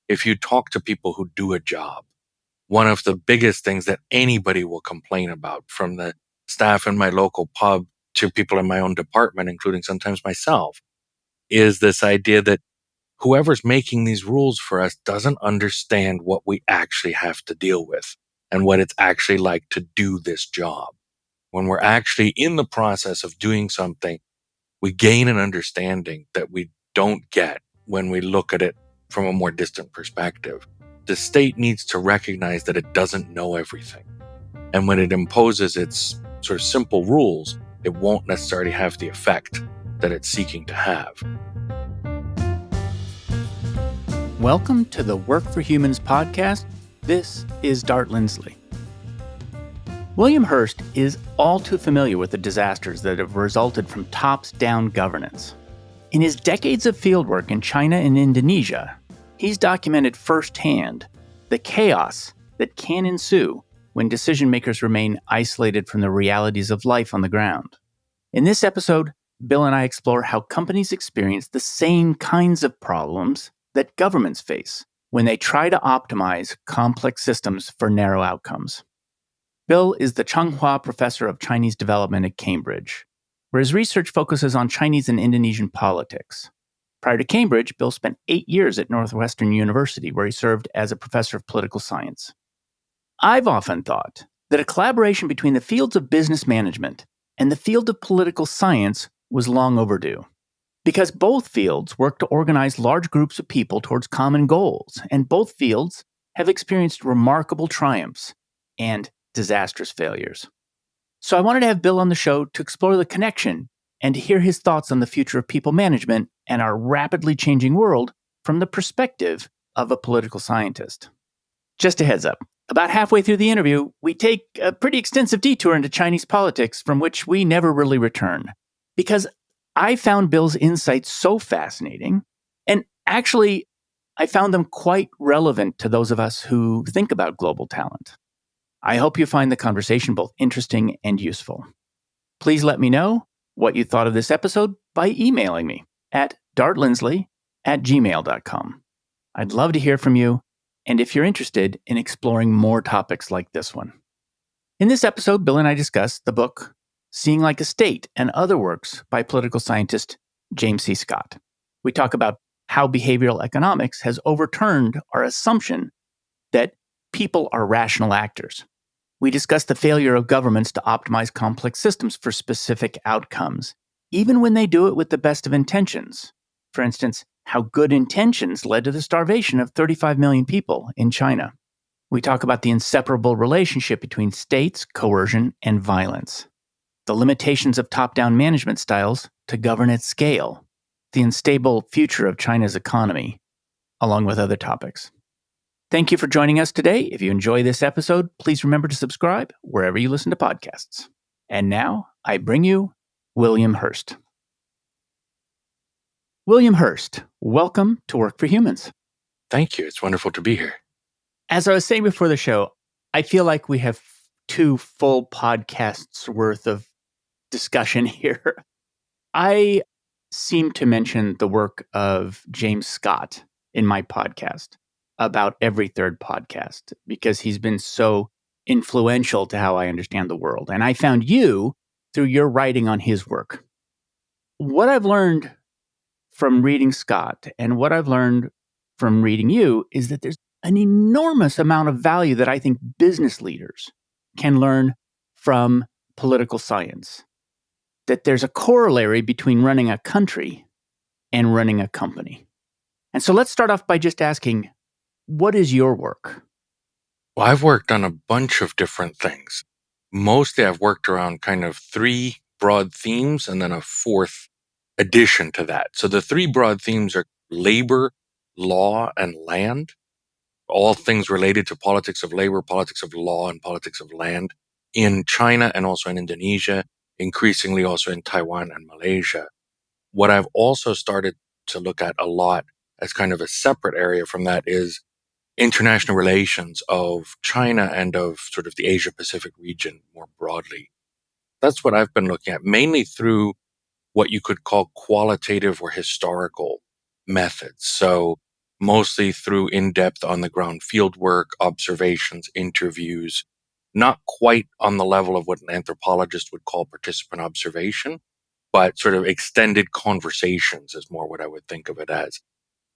if you talk to people who do a job, one of the biggest things that anybody will complain about, from the staff in my local pub to people in my own department, including sometimes myself, is this idea that whoever's making these rules for us doesn't understand what we actually have to deal with and what it's actually like to do this job. When we're actually in the process of doing something, we gain an understanding that we don't get when we look at it from a more distant perspective. The state needs to recognize that it doesn't know everything. And when it imposes its sort of simple rules, it won't necessarily have the effect that it's seeking to have. Welcome to the Work for Humans podcast. This is Dart Lindsley. William Hurst is all too familiar with the disasters that have resulted from tops-down governance. In his decades of fieldwork in China and Indonesia, he's documented firsthand the chaos that can ensue when decision-makers remain isolated from the realities of life on the ground. In this episode, Bill and I explore how companies experience the same kinds of problems that governments face when they try to optimize complex systems for narrow outcomes. Bill is the Chong Professor of Chinese Development at Cambridge, where his research focuses on Chinese and Indonesian politics. Prior to Cambridge, Bill spent 8 years at Northwestern University, where he served as a professor of political science. I've often thought that a collaboration between the fields of business management and the field of political science was long overdue, because both fields work to organize large groups of people towards common goals, and both fields have experienced remarkable triumphs and disastrous failures. So I wanted to have Bill on the show to explore the connection and to hear his thoughts on the future of people management and our rapidly changing world from the perspective of a political scientist. Just a heads up, about halfway through the interview, we take a pretty extensive detour into Chinese politics from which we never really return, because I found Bill's insights so fascinating, and actually, I found them quite relevant to those of us who think about global talent. I hope you find the conversation both interesting and useful. Please let me know what you thought of this episode by emailing me at dartlindsley@gmail.com. I'd love to hear from you, and if you're interested in exploring more topics like this one. In this episode, Bill and I discuss the book Seeing Like a State and other works by political scientist James C. Scott. We talk about how behavioral economics has overturned our assumption that people are rational actors. We discuss the failure of governments to optimize complex systems for specific outcomes, even when they do it with the best of intentions. For instance, how good intentions led to the starvation of 35 million people in China. We talk about the inseparable relationship between states, coercion, and violence, the limitations of top-down management styles to govern at scale, the unstable future of China's economy, along with other topics. Thank you for joining us today. If you enjoy this episode, please remember to subscribe wherever you listen to podcasts. And now, I bring you William Hurst. William Hurst, welcome to Work for Humans. Thank you. It's wonderful to be here. As I was saying before the show, I feel like we have 2 full podcasts worth of discussion here. I seem to mention the work of James Scott in my podcast about every third podcast because he's been so influential to how I understand the world. And I found you through your writing on his work. What I've learned from reading Scott and what I've learned from reading you is that there's an enormous amount of value that I think business leaders can learn from political science. That there's a corollary between running a country and running a company. And so let's start off by just asking, what is your work? Well, I've worked on a bunch of different things. Mostly I've worked around kind of 3 broad themes and then a 4th addition to that. So the 3 broad themes are labor, law, and land. All things related to politics of labor, politics of law, and politics of land in China and also in Indonesia, increasingly also in Taiwan and Malaysia. What I've also started to look at a lot as kind of a separate area from that is international relations of China and of sort of the Asia-Pacific region more broadly. That's what I've been looking at, mainly through what you could call qualitative or historical methods. So mostly through in-depth on-the-ground field work, observations, interviews, not quite on the level of what an anthropologist would call participant observation, but sort of extended conversations is more what I would think of it as,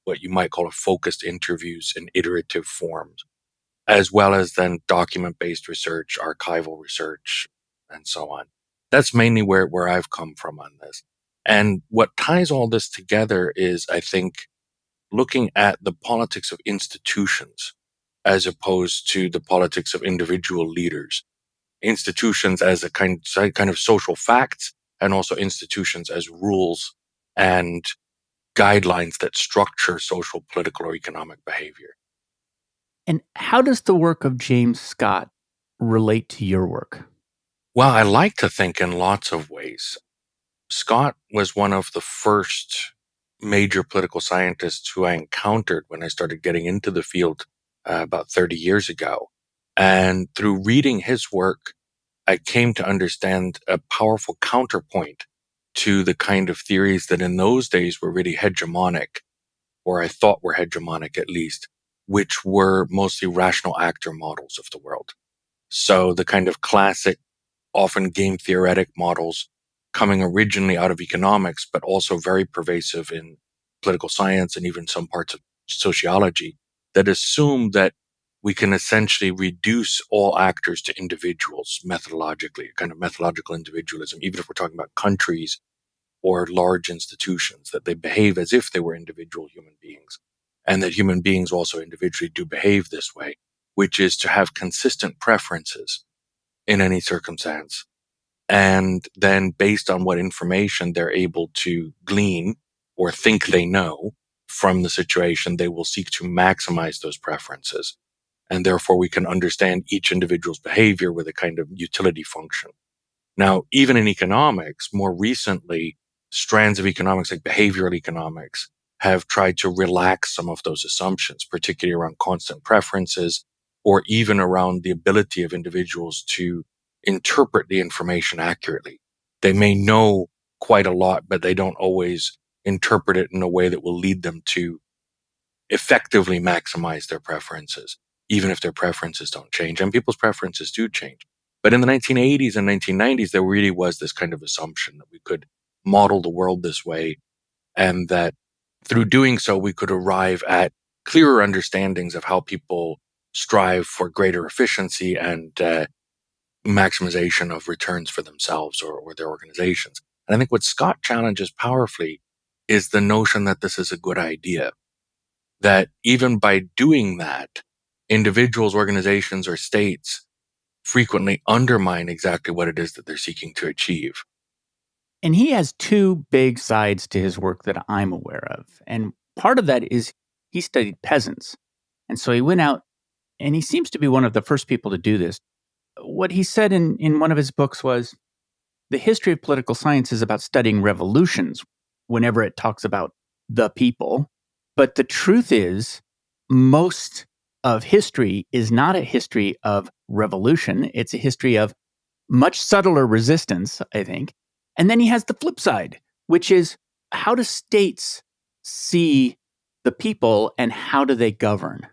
what you might call a focused interviews in iterative forms, as well as then document-based research, archival research, and so on. That's mainly where I've come from on this. And what ties all this together is, I think, looking at the politics of institutions as opposed to the politics of individual leaders. Institutions as a kind of social facts, and also institutions as rules and guidelines that structure social, political, or economic behavior. And how does the work of James Scott relate to your work? Well, I like to think in lots of ways. Scott was one of the first major political scientists who I encountered when I started getting into the field about 30 years ago. And through reading his work, I came to understand a powerful counterpoint to the kind of theories that in those days were really hegemonic, or I thought were hegemonic at least, which were mostly rational actor models of the world. So the kind of classic, often game theoretic models coming originally out of economics, but also very pervasive in political science and even some parts of sociology, that assume that we can essentially reduce all actors to individuals methodologically, a kind of methodological individualism, even if we're talking about countries or large institutions, that they behave as if they were individual human beings, and that human beings also individually do behave this way, which is to have consistent preferences in any circumstance. And then based on what information they're able to glean or think they know from the situation, they will seek to maximize those preferences. And therefore we can understand each individual's behavior with a kind of utility function. Now, even in economics, more recently, strands of economics like behavioral economics have tried to relax some of those assumptions, particularly around constant preferences or even around the ability of individuals to interpret the information accurately. They may know quite a lot, but they don't always interpret it in a way that will lead them to effectively maximize their preferences, even if their preferences don't change. And people's preferences do change. But in the 1980s and 1990s, there really was this kind of assumption that we could model the world this way, and that through doing so, we could arrive at clearer understandings of how people strive for greater efficiency and maximization of returns for themselves or their organizations. And I think what Scott challenges powerfully is the notion that this is a good idea, that even by doing that, individuals, organizations, or states frequently undermine exactly what it is that they're seeking to achieve. And he has two big sides to his work that I'm aware of. And part of that is he studied peasants. And so he went out and he seems to be one of the first people to do this. What he said in one of his books was the history of political science is about studying revolutions whenever it talks about the people. But the truth is, most of history is not a history of revolution. It's a history of much subtler resistance, I think. And then he has the flip side, which is how do states see the people and how do they govern?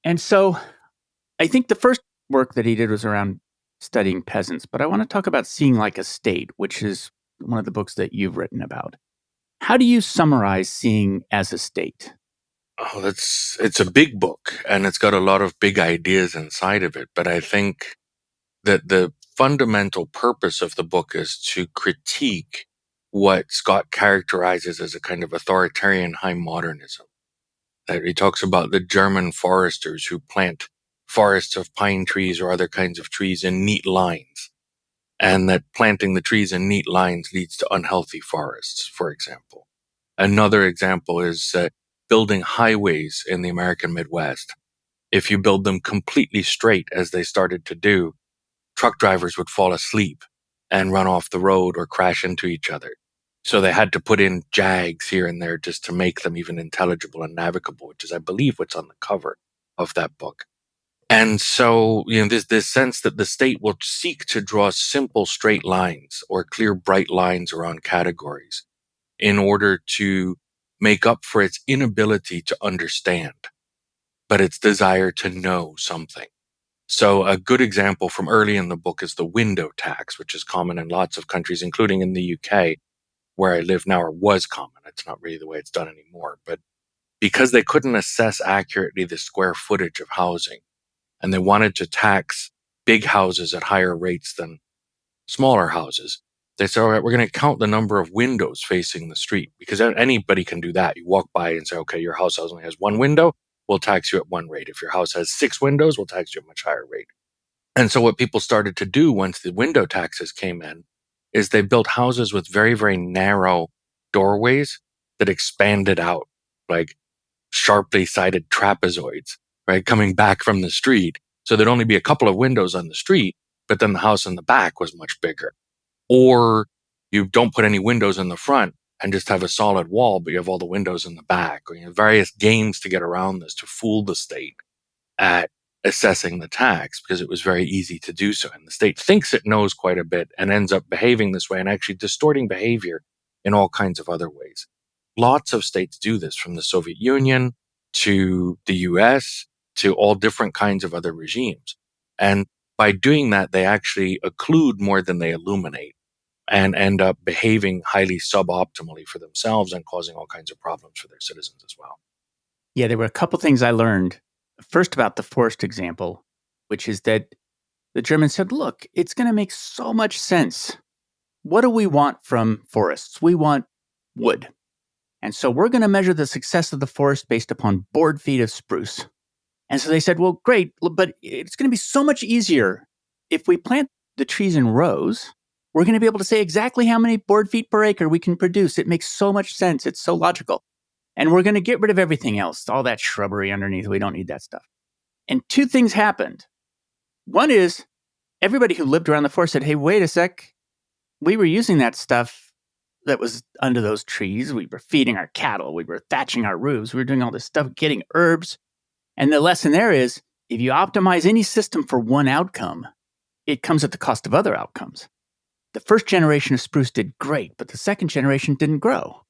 And so I think the first work that he did was around studying peasants, but I want to talk about seeing like a state, which is one of the books that you've written about. How do you summarize seeing as a state? Oh, it's a big book and it's got a lot of big ideas inside of it. But I think that the fundamental purpose of the book is to critique what Scott characterizes as a kind of authoritarian high modernism. That he talks about the German foresters who plant forests of pine trees or other kinds of trees in neat lines, and that planting the trees in neat lines leads to unhealthy forests, for example. Another example is building highways in the American Midwest. If you build them completely straight, as they started to do, truck drivers would fall asleep and run off the road or crash into each other. So they had to put in jags here and there just to make them even intelligible and navigable, which is, I believe, what's on the cover of that book. And so, there's this sense that the state will seek to draw simple straight lines or clear bright lines around categories in order to make up for its inability to understand, but its desire to know something. So a good example from early in the book is the window tax, which is common in lots of countries, including in the UK, where I live now, or was common. It's not really the way it's done anymore. But because they couldn't assess accurately the square footage of housing, and they wanted to tax big houses at higher rates than smaller houses, they said, all right, we're going to count the number of windows facing the street, because anybody can do that. You walk by and say, okay, your house only has one window, we'll tax you at one rate. If your house has 6 windows, we'll tax you at a much higher rate. And so what people started to do once the window taxes came in is they built houses with very, very narrow doorways that expanded out like sharply sided trapezoids, right? Coming back from the street. So there'd only be a couple of windows on the street, but then the house in the back was much bigger. Or you don't put any windows in the front and just have a solid wall, but you have all the windows in the back, or various games to get around this to fool the state at assessing the tax, because it was very easy to do so. And the state thinks it knows quite a bit and ends up behaving this way and actually distorting behavior in all kinds of other ways. Lots of states do this, from the Soviet Union to the US to all different kinds of other regimes. And by doing that, they actually occlude more than they illuminate and end up behaving highly suboptimally for themselves and causing all kinds of problems for their citizens as well. Yeah, there were a couple things I learned. First, about the forest example, which is that the Germans said, look, it's going to make so much sense. What do we want from forests? We want wood. And so we're going to measure the success of the forest based upon board feet of spruce. And so they said, well, great, but it's going to be so much easier if we plant the trees in rows. We're going to be able to say exactly how many board feet per acre we can produce. It makes so much sense. It's so logical. And we're going to get rid of everything else, all that shrubbery underneath. We don't need that stuff. And two things happened. One is everybody who lived around the forest said, hey, wait a sec. We were using that stuff that was under those trees. We were feeding our cattle. We were thatching our roofs. We were doing all this stuff, getting herbs. And the lesson there is, if you optimize any system for one outcome, it comes at the cost of other outcomes. The first generation of spruce did great, but the second generation didn't grow.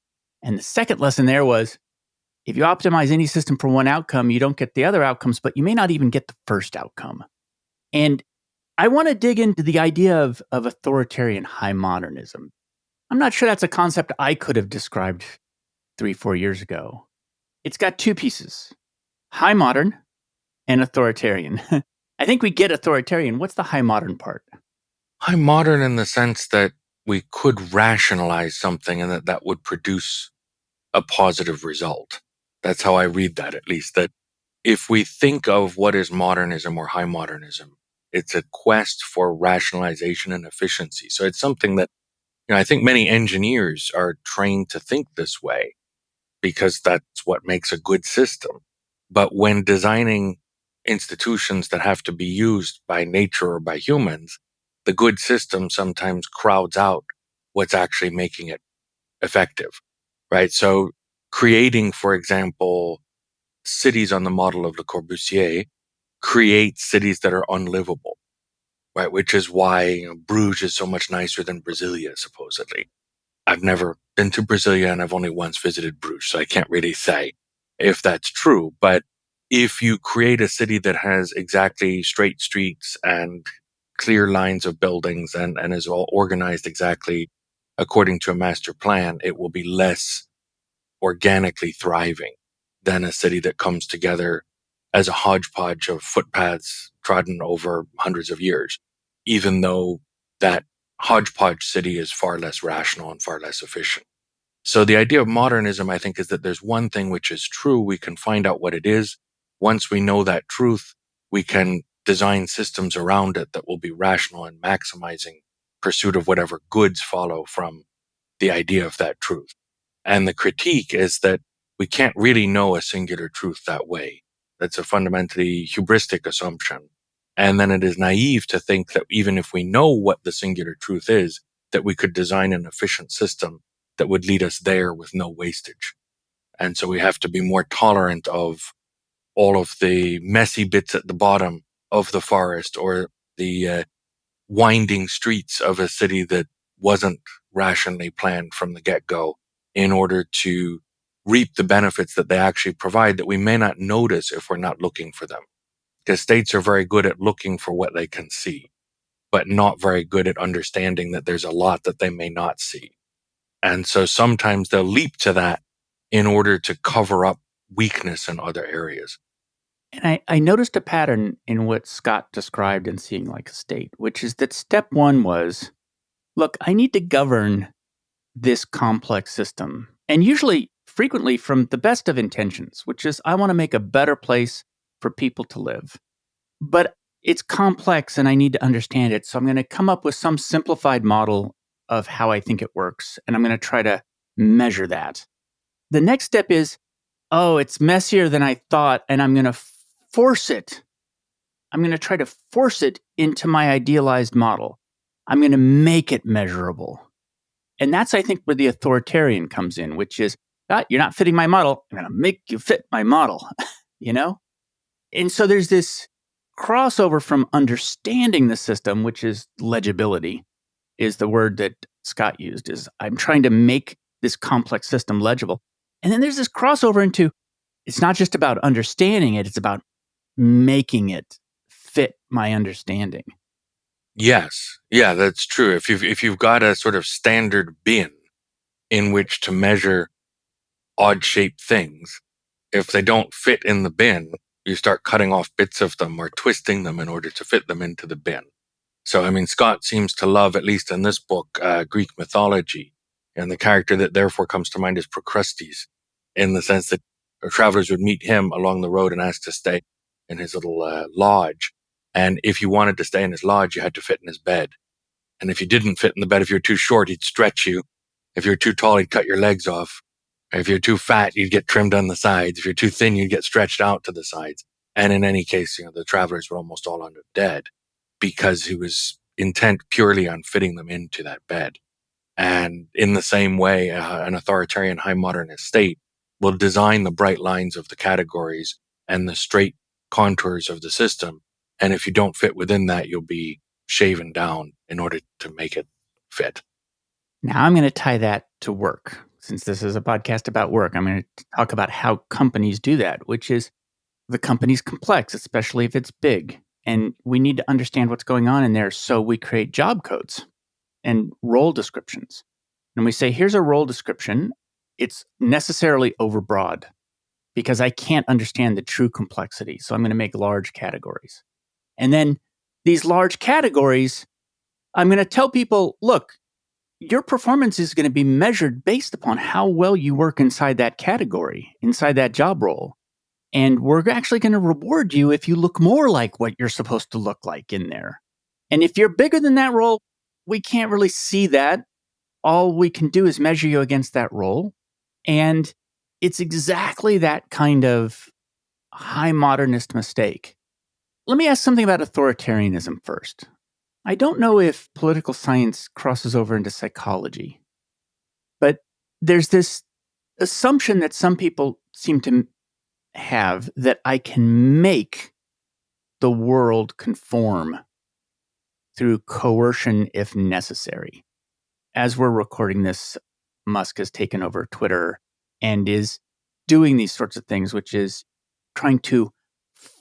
And the second lesson there was, if you optimize any system for one outcome, you don't get the other outcomes, but you may not even get the first outcome. And I want to dig into the idea of authoritarian high modernism. I'm not sure that's a concept I could have described 3-4 years ago. It's got two pieces, high modern and authoritarian. I think we get authoritarian. What's the high modern part? High modern in the sense that we could rationalize something and that would produce a positive result. That's how I read that, at least, that if we think of what is modernism or high modernism, it's a quest for rationalization and efficiency. So it's something that, I think many engineers are trained to think this way because that's what makes a good system. But when designing institutions that have to be used by nature or by humans, the good system sometimes crowds out what's actually making it effective, right? So creating, for example, cities on the model of Le Corbusier creates cities that are unlivable, right? Which is why Bruges is so much nicer than Brasilia, supposedly. I've never been to Brasilia and I've only once visited Bruges, so I can't really say if that's true. But if you create a city that has exactly straight streets and clear lines of buildings and is all organized exactly according to a master plan, it will be less organically thriving than a city that comes together as a hodgepodge of footpaths trodden over hundreds of years, even though that hodgepodge city is far less rational and far less efficient. So the idea of modernism, I think, is that there's one thing which is true. We can find out what it is. Once we know that truth, we can design systems around it that will be rational and maximizing pursuit of whatever goods follow from the idea of that truth. And the critique is that we can't really know a singular truth that way. That's a fundamentally hubristic assumption. And then it is naive to think that even if we know what the singular truth is, that we could design an efficient system that would lead us there with no wastage. And so we have to be more tolerant of all of the messy bits at the bottom of the forest or the winding streets of a city that wasn't rationally planned from the get-go in order to reap the benefits that they actually provide that we may not notice if we're not looking for them. Because states are very good at looking for what they can see, but not very good at understanding that there's a lot that they may not see. And so sometimes they'll leap to that in order to cover up weakness in other areas. And I noticed a pattern in what Scott described in Seeing Like a State, which is that step one was, look, I need to govern this complex system. And usually, frequently, from the best of intentions, which is I want to make a better place for people to live. But it's complex and I need to understand it. So I'm going to come up with some simplified model of how I think it works. And I'm going to try to measure that. The next step is, oh, it's messier than I thought. And I'm going to force it. I'm going to try to force it into my idealized model. I'm going to make it measurable. And that's, I think, where the authoritarian comes in, which is, you're not fitting my model. I'm going to make you fit my model, you know? And so there's this crossover from understanding the system, which is legibility, is the word that Scott used, is I'm trying to make this complex system legible. And then there's this crossover into, it's not just about understanding it, it's about making it fit my understanding. Yes. Yeah, that's true. If you've got a sort of standard bin in which to measure odd-shaped things, if they don't fit in the bin, you start cutting off bits of them or twisting them in order to fit them into the bin. So, I mean, Scott seems to love, at least in this book, Greek mythology. And the character that therefore comes to mind is Procrustes, in the sense that travelers would meet him along the road and ask to stay in his little lodge. And if you wanted to stay in his lodge, you had to fit in his bed. And if you didn't fit in the bed, if you're too short, he'd stretch you. If you're too tall, he'd cut your legs off. If you're too fat, you'd get trimmed on the sides. If you're too thin, you'd get stretched out to the sides. And in any case, the travelers were almost all under dead because he was intent purely on fitting them into that bed. And in the same way, an authoritarian high modernist state will design the bright lines of the categories and the straight contours of the system. And if you don't fit within that, you'll be shaven down in order to make it fit. Now I'm going to tie that to work. Since this is a podcast about work, I'm going to talk about how companies do that, which is the company's complex, especially if it's big. And we need to understand what's going on in there. So we create job codes and role descriptions. And we say, here's a role description. It's necessarily overbroad because I can't understand the true complexity. So I'm going to make large categories. And then these large categories, I'm going to tell people, look, your performance is going to be measured based upon how well you work inside that category, inside that job role. And we're actually going to reward you if you look more like what you're supposed to look like in there. And if you're bigger than that role, we can't really see that. All we can do is measure you against that role. And it's exactly that kind of high modernist mistake. Let me ask something about authoritarianism first. I don't know if political science crosses over into psychology, but there's this assumption that some people seem to have that I can make the world conform through coercion if necessary. As we're recording this, Musk has taken over Twitter and is doing these sorts of things, which is trying to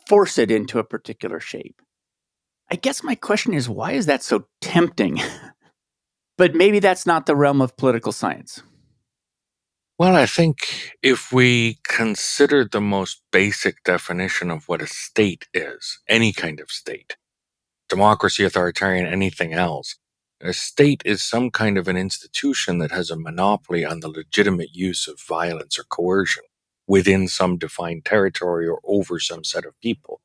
force it into a particular shape. I guess my question is, why is that so tempting? But maybe that's not the realm of political science. Well, I think if we consider the most basic definition of what a state is, any kind of state, democracy, authoritarian, anything else, a state is some kind of an institution that has a monopoly on the legitimate use of violence or coercion within some defined territory or over some set of people.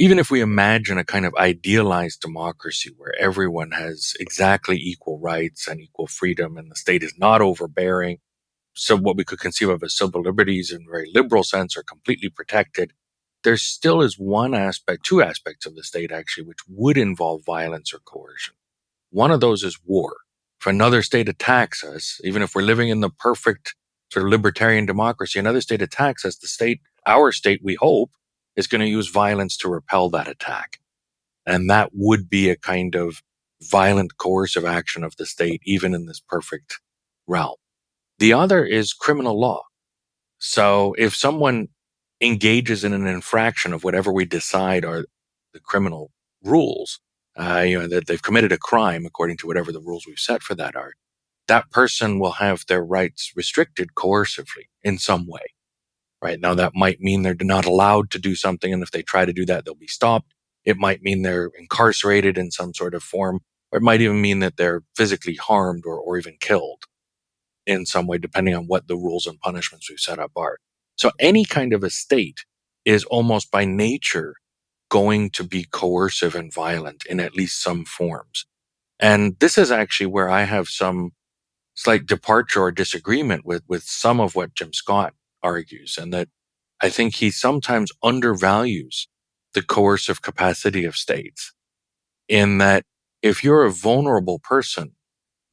Even if we imagine a kind of idealized democracy where everyone has exactly equal rights and equal freedom and the state is not overbearing, so what we could conceive of as civil liberties in a very liberal sense are completely protected, there still is two aspects of the state actually, which would involve violence or coercion. One of those is war. If another state attacks us, even if we're living in the perfect sort of libertarian democracy, another state attacks us, our state, we hope, is going to use violence to repel that attack. And that would be a kind of violent, coercive action of the state, even in this perfect realm. The other is criminal law. So if someone engages in an infraction of whatever we decide are the criminal rules, that they've committed a crime according to whatever the rules we've set for that are, that person will have their rights restricted coercively in some way. Right now, that might mean they're not allowed to do something, and if they try to do that, they'll be stopped. It might mean they're incarcerated in some sort of form, or it might even mean that they're physically harmed or even killed in some way, depending on what the rules and punishments we've set up are. So any kind of a state is almost by nature going to be coercive and violent in at least some forms. And this is actually where I have some slight departure or disagreement with some of what Jim Scott argues, and that I think he sometimes undervalues the coercive capacity of states, in that if you're a vulnerable person,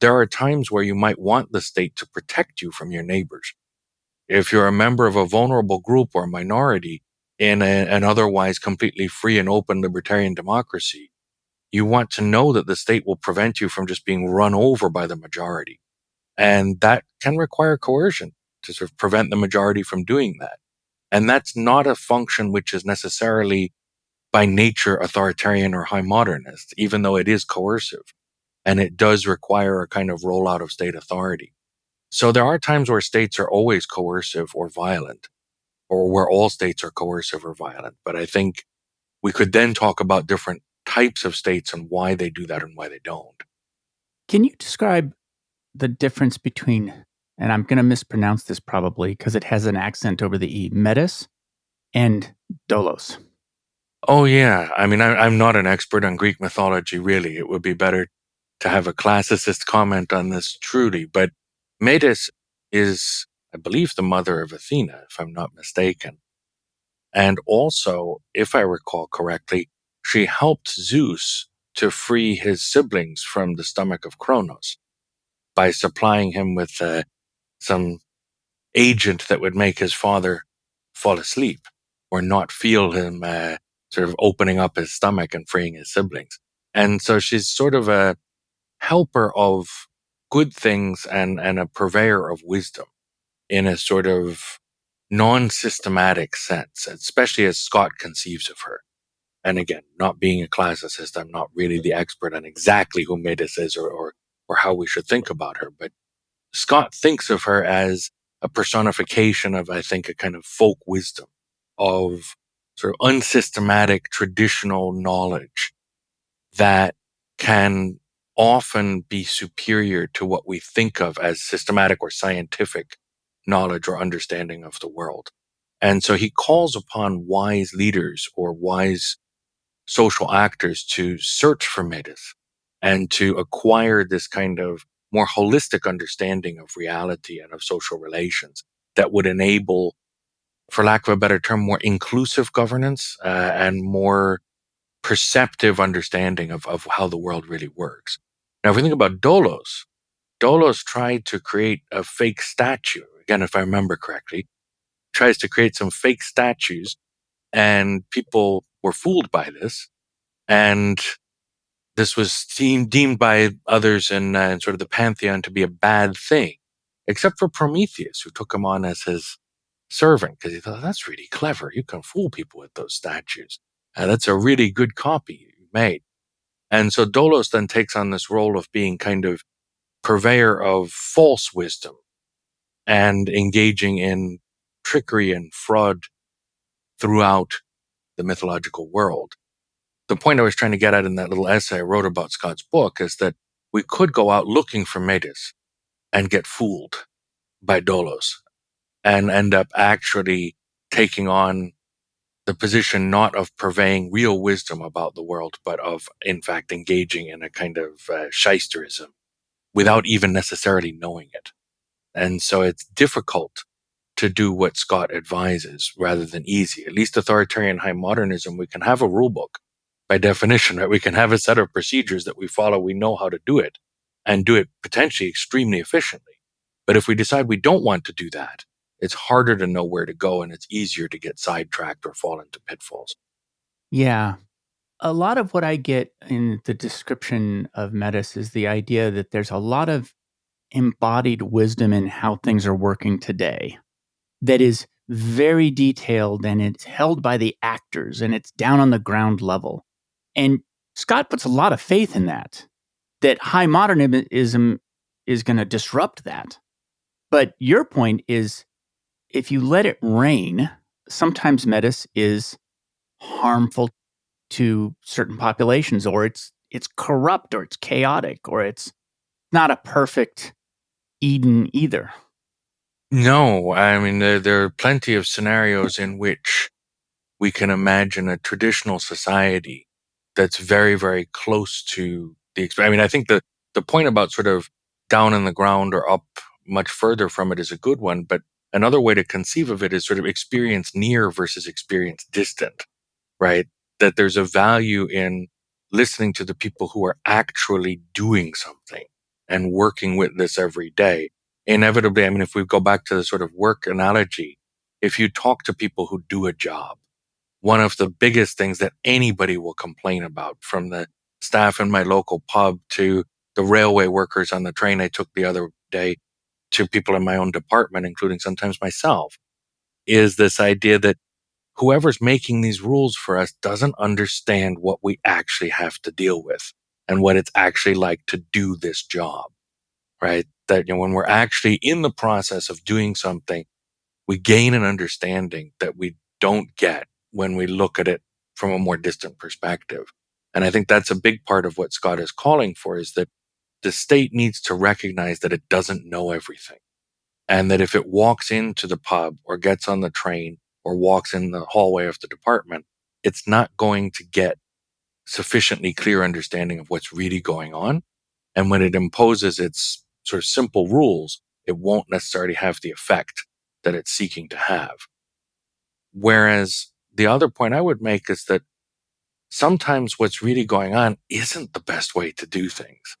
there are times where you might want the state to protect you from your neighbors. If you're a member of a vulnerable group or minority in an otherwise completely free and open libertarian democracy, you want to know that the state will prevent you from just being run over by the majority. And that can require coercion to sort of prevent the majority from doing that. And that's not a function which is necessarily by nature authoritarian or high modernist, even though it is coercive. And it does require a kind of rollout of state authority. So there are times where states are always coercive or violent, or where all states are coercive or violent. But I think we could then talk about different types of states and why they do that and why they don't. Can you describe the difference between, and I'm going to mispronounce this probably because it has an accent over the E, metis and dolos? Oh, yeah. I mean, I'm not an expert on Greek mythology, really. It would be better to have a classicist comment on this truly. But Metis is, I believe, the mother of Athena, if I'm not mistaken. And also, if I recall correctly, she helped Zeus to free his siblings from the stomach of Kronos by supplying him with some agent that would make his father fall asleep or not feel him sort of opening up his stomach and freeing his siblings. And so she's sort of a helper of good things and a purveyor of wisdom in a sort of non-systematic sense, especially as Scott conceives of her. And again, not being a classicist, I'm not really the expert on exactly who Metis is or how we should think about her, but Scott thinks of her as a personification of, I think, a kind of folk wisdom, of sort of unsystematic traditional knowledge that can often be superior to what we think of as systematic or scientific knowledge or understanding of the world. And so he calls upon wise leaders or wise social actors to search for metas and to acquire this kind of more holistic understanding of reality and of social relations that would enable, for lack of a better term, more inclusive governance and more perceptive understanding of how the world really works. Now, if we think about Dolos, Dolos tried to create a fake statue. Again, if I remember correctly, tries to create some fake statues, and people were fooled by this. And this was deemed by others in sort of the pantheon to be a bad thing, except for Prometheus, who took him on as his servant because he thought, that's really clever. You can fool people with those statues. That's a really good copy you made. And so Dolos then takes on this role of being kind of purveyor of false wisdom and engaging in trickery and fraud throughout the mythological world. The point I was trying to get at in that little essay I wrote about Scott's book is that we could go out looking for Metis and get fooled by Dolos and end up actually taking on the position not of purveying real wisdom about the world, but of, in fact, engaging in a kind of shysterism without even necessarily knowing it. And so it's difficult to do what Scott advises rather than easy. At least authoritarian high modernism, we can have a rule book by definition, right? We can have a set of procedures that we follow. We know how to do it and do it potentially extremely efficiently. But if we decide we don't want to do that, it's harder to know where to go and it's easier to get sidetracked or fall into pitfalls. Yeah. A lot of what I get in the description of metis is the idea that there's a lot of embodied wisdom in how things are working today. that is very detailed and it's held by the actors and it's down on the ground level. And Scott puts a lot of faith in that high modernism is going to disrupt that. But your point is if you let it rain, sometimes metis is harmful to certain populations, or it's corrupt, or it's chaotic, or it's not a perfect Eden either. No, I mean, there are plenty of scenarios in which we can imagine a traditional society that's very, very close to I mean, I think the point about sort of down in the ground or up much further from it is a good one, but another way to conceive of it is sort of experience near versus experience distant, right? That there's a value in listening to the people who are actually doing something and working with this every day. Inevitably, I mean, if we go back to the sort of work analogy, if you talk to people who do a job, one of the biggest things that anybody will complain about, from the staff in my local pub to the railway workers on the train I took the other day to people in my own department, including sometimes myself, is this idea that whoever's making these rules for us doesn't understand what we actually have to deal with and what it's actually like to do this job, right? That, when we're actually in the process of doing something, we gain an understanding that we don't get when we look at it from a more distant perspective. And I think that's a big part of what Scott is calling for, is that the state needs to recognize that it doesn't know everything. And that if it walks into the pub or gets on the train or walks in the hallway of the department, it's not going to get sufficiently clear understanding of what's really going on. And when it imposes its sort of simple rules, it won't necessarily have the effect that it's seeking to have. Whereas the other point I would make is that sometimes what's really going on isn't the best way to do things.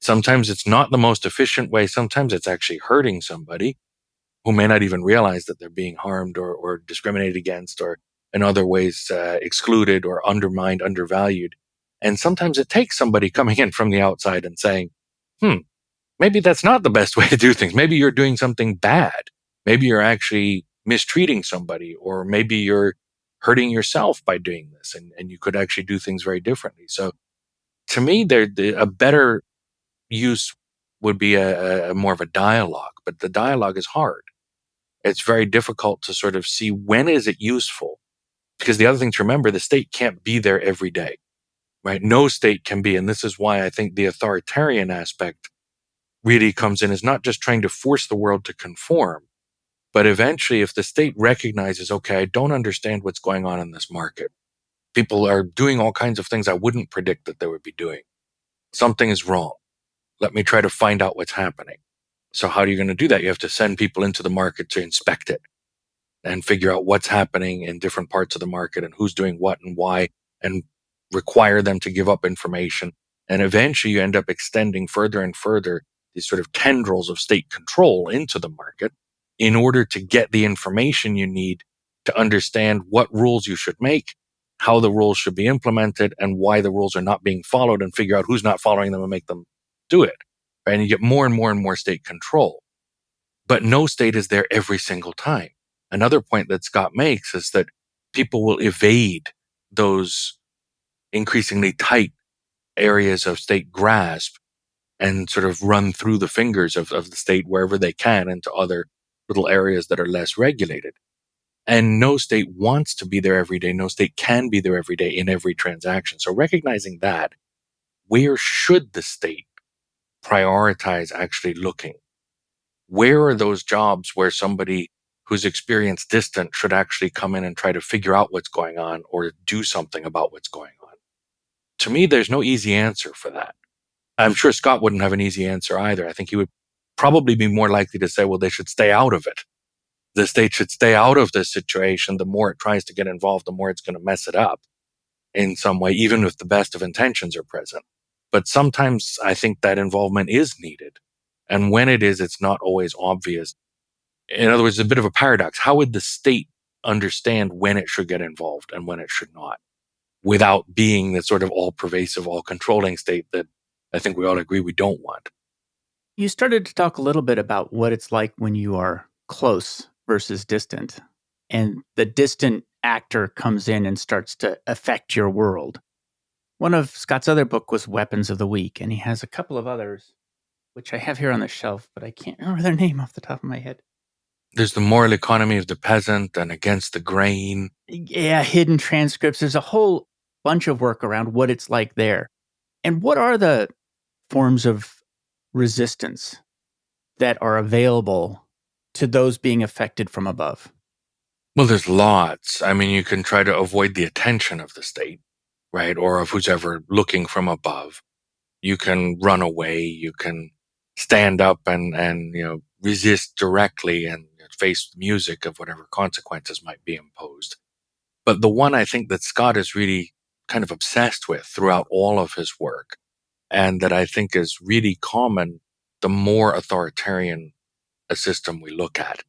Sometimes it's not the most efficient way. Sometimes it's actually hurting somebody who may not even realize that they're being harmed or discriminated against, or in other ways excluded or undermined, undervalued. And sometimes it takes somebody coming in from the outside and saying, maybe that's not the best way to do things. Maybe you're doing something bad. Maybe you're actually mistreating somebody, or maybe you're hurting yourself by doing this, and you could actually do things very differently. So to me, a better use would be a more of a dialogue, but the dialogue is hard. It's very difficult to sort of see when is it useful, because the other thing to remember, the state can't be there every day, right? No state can be. And this is why I think the authoritarian aspect really comes in, is not just trying to force the world to conform, but eventually if the state recognizes, okay, I don't understand what's going on in this market. People are doing all kinds of things I wouldn't predict that they would be doing. Something is wrong. Let me try to find out what's happening. So how are you going to do that? You have to send people into the market to inspect it and figure out what's happening in different parts of the market and who's doing what and why, and require them to give up information. And eventually you end up extending further and further these sort of tendrils of state control into the market in order to get the information you need to understand what rules you should make, how the rules should be implemented, and why the rules are not being followed, and figure out who's not following them and make them do it. Right? And you get more and more and more state control. But no state is there every single time. Another point that Scott makes is that people will evade those increasingly tight areas of state grasp and sort of run through the fingers of the state wherever they can into other little areas that are less regulated. And no state wants to be there every day. No state can be there every day in every transaction. So recognizing that, where should the state prioritize actually looking? Where are those jobs where somebody who's experienced distant should actually come in and try to figure out what's going on or do something about what's going on? To me, there's no easy answer for that. I'm sure Scott wouldn't have an easy answer either. I think he would probably be more likely to say, well, they should stay out of it. The state should stay out of this situation. The more it tries to get involved, the more it's going to mess it up in some way, even if the best of intentions are present. But sometimes I think that involvement is needed. And when it is, it's not always obvious. In other words, it's a bit of a paradox. How would the state understand when it should get involved and when it should not, without being the sort of all-pervasive, all-controlling state that I think we all agree we don't want? You started to talk a little bit about what it's like when you are close versus distant. And the distant actor comes in and starts to affect your world. One of Scott's other book was Weapons of the Weak, and he has a couple of others, which I have here on the shelf, but I can't remember their name off the top of my head. There's the moral economy of the peasant and against the grain. Yeah, hidden transcripts. There's a whole bunch of work around what it's like there. And what are the forms of resistance that are available to those being affected from above? Well, there's lots. I mean, you can try to avoid the attention of the state, right? Or of who's ever looking from above. You can run away. You can stand up and resist directly and face the music of whatever consequences might be imposed. But the one I think that Scott is really kind of obsessed with throughout all of his work, and that I think is really common the more authoritarian a system we look at.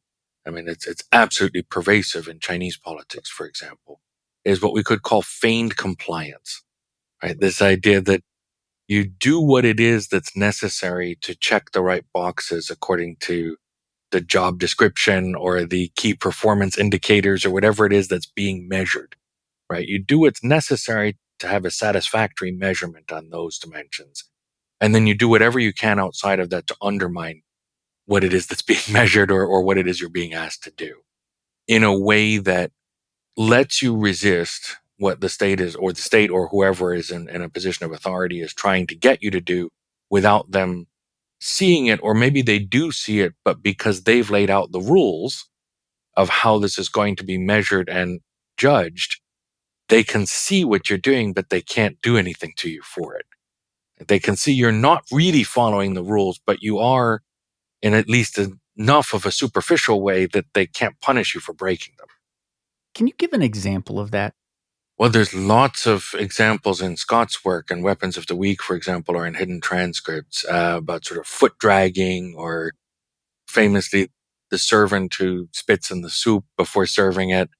I mean, it's absolutely pervasive in Chinese politics, for example, is what we could call feigned compliance, right? This idea that you do what it is that's necessary to check the right boxes according to the job description or the key performance indicators or whatever it is that's being measured, right? You do what's necessary to have a satisfactory measurement on those dimensions. And then you do whatever you can outside of that to undermine what it is that's being measured or what it is you're being asked to do in a way that lets you resist what the state is, or the state or whoever is in a position of authority is trying to get you to do without them seeing it, or maybe they do see it, but because they've laid out the rules of how this is going to be measured and judged, they can see what you're doing, but they can't do anything to you for it. They can see you're not really following the rules, but you are in at least enough of a superficial way that they can't punish you for breaking them. Can you give an example of that? Well, there's lots of examples in Scott's work, and Weapons of the Weak, for example, or in hidden transcripts about sort of foot dragging, or famously the servant who spits in the soup before serving it.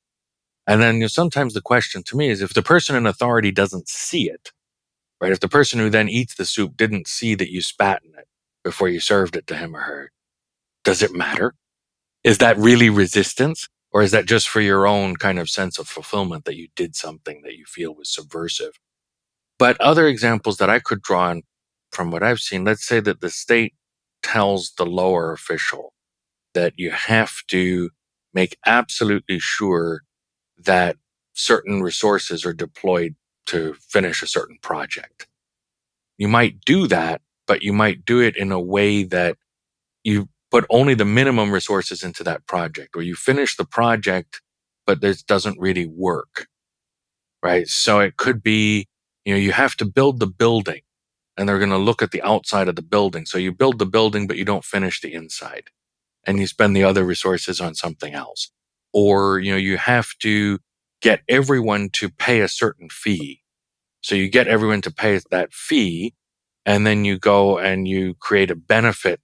And then sometimes the question to me is, if the person in authority doesn't see it, right? If the person who then eats the soup didn't see that you spat in it before you served it to him or her, does it matter? Is that really resistance? Or is that just for your own kind of sense of fulfillment that you did something that you feel was subversive? But other examples that I could draw on from what I've seen, let's say that the state tells the lower official that you have to make absolutely sure that certain resources are deployed to finish a certain project. You might do that, but you might do it in a way that you put only the minimum resources into that project, or you finish the project, but this doesn't really work, right? So it could be, you have to build the building and they're going to look at the outside of the building. So you build the building, but you don't finish the inside and you spend the other resources on something else. Or, you have to get everyone to pay a certain fee. So you get everyone to pay that fee, and then you go and you create a benefit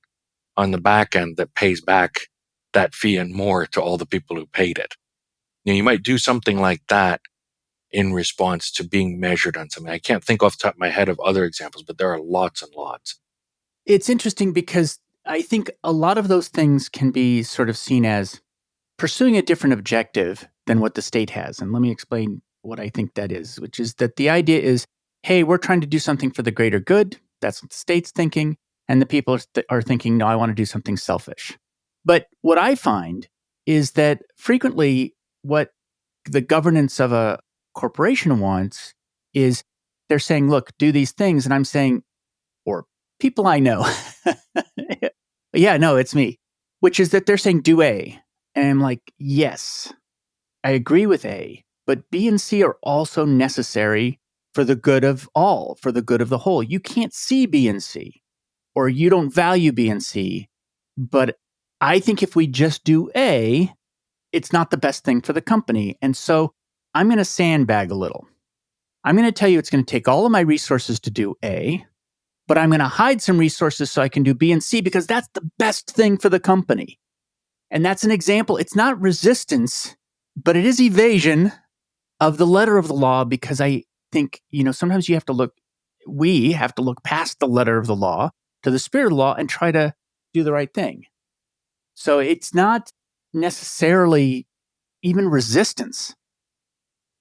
on the back end that pays back that fee and more to all the people who paid it. You might do something like that in response to being measured on something. I can't think off the top of my head of other examples, but there are lots and lots. It's interesting because I think a lot of those things can be sort of seen as pursuing a different objective than what the state has. And let me explain what I think that is, which is that the idea is, hey, we're trying to do something for the greater good. That's what the state's thinking. And the people are thinking, no, I want to do something selfish. But what I find is that frequently what the governance of a corporation wants is they're saying, look, do these things. And I'm saying, or people I know, yeah, no, it's me, which is that they're saying do A. And I'm like, yes, I agree with A, but B and C are also necessary for the good of all, for the good of the whole. You can't see B and C, or you don't value B and C. But I think if we just do A, it's not the best thing for the company. And so I'm going to sandbag a little. I'm going to tell you it's going to take all of my resources to do A, but I'm going to hide some resources so I can do B and C because that's the best thing for the company. And that's an example. It's not resistance, but it is evasion of the letter of the law, because I think, sometimes we have to look past the letter of the law to the spirit of the law and try to do the right thing. So it's not necessarily even resistance.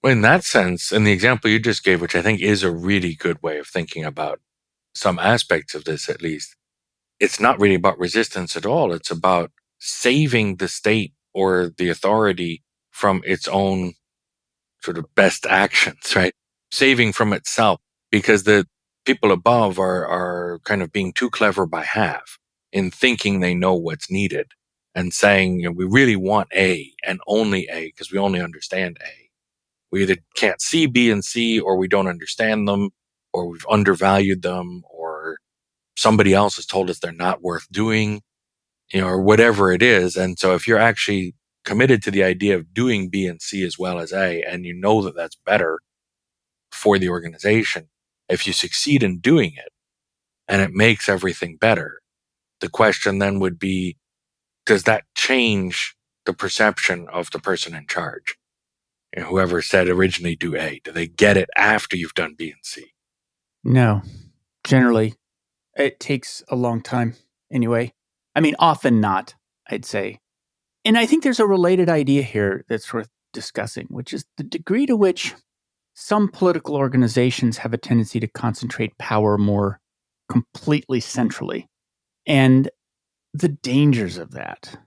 In that sense, in the example you just gave, which I think is a really good way of thinking about some aspects of this, at least, it's not really about resistance at all. It's about saving the state or the authority from its own sort of best actions, right? Saving from itself, because the people above are kind of being too clever by half in thinking they know what's needed and saying, we really want A and only A because we only understand A. We either can't see B and C, or we don't understand them, or we've undervalued them, or somebody else has told us they're not worth doing, or whatever it is. And so if you're actually committed to the idea of doing B and C as well as A, and you know that that's better for the organization, if you succeed in doing it and it makes everything better, the question then would be, does that change the perception of the person in charge? Whoever said originally do A, do they get it after you've done B and C? No, generally, it takes a long time anyway. I mean, often not, I'd say. And I think there's a related idea here that's worth discussing, which is the degree to which some political organizations have a tendency to concentrate power more completely centrally, and the dangers of that,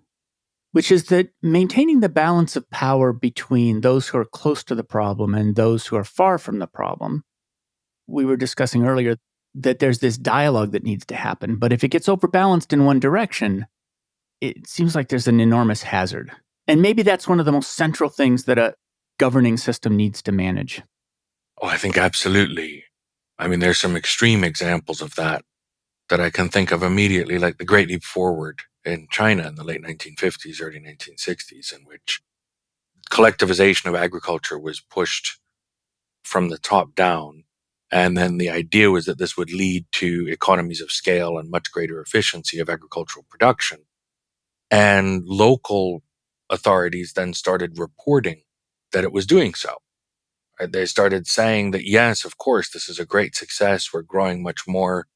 which is that maintaining the balance of power between those who are close to the problem and those who are far from the problem. We were discussing earlier that there's this dialogue that needs to happen, but if it gets overbalanced in one direction, it seems like there's an enormous hazard. And maybe that's one of the most central things that a governing system needs to manage. Oh, I think absolutely. I mean, there's some extreme examples of that I can think of immediately, like the Great Leap Forward in China in the late 1950s, early 1960s, in which collectivization of agriculture was pushed from the top down. And then the idea was that this would lead to economies of scale and much greater efficiency of agricultural production. And local authorities then started reporting that it was doing so. Right? They started saying that, yes, of course, this is a great success. We're growing much more,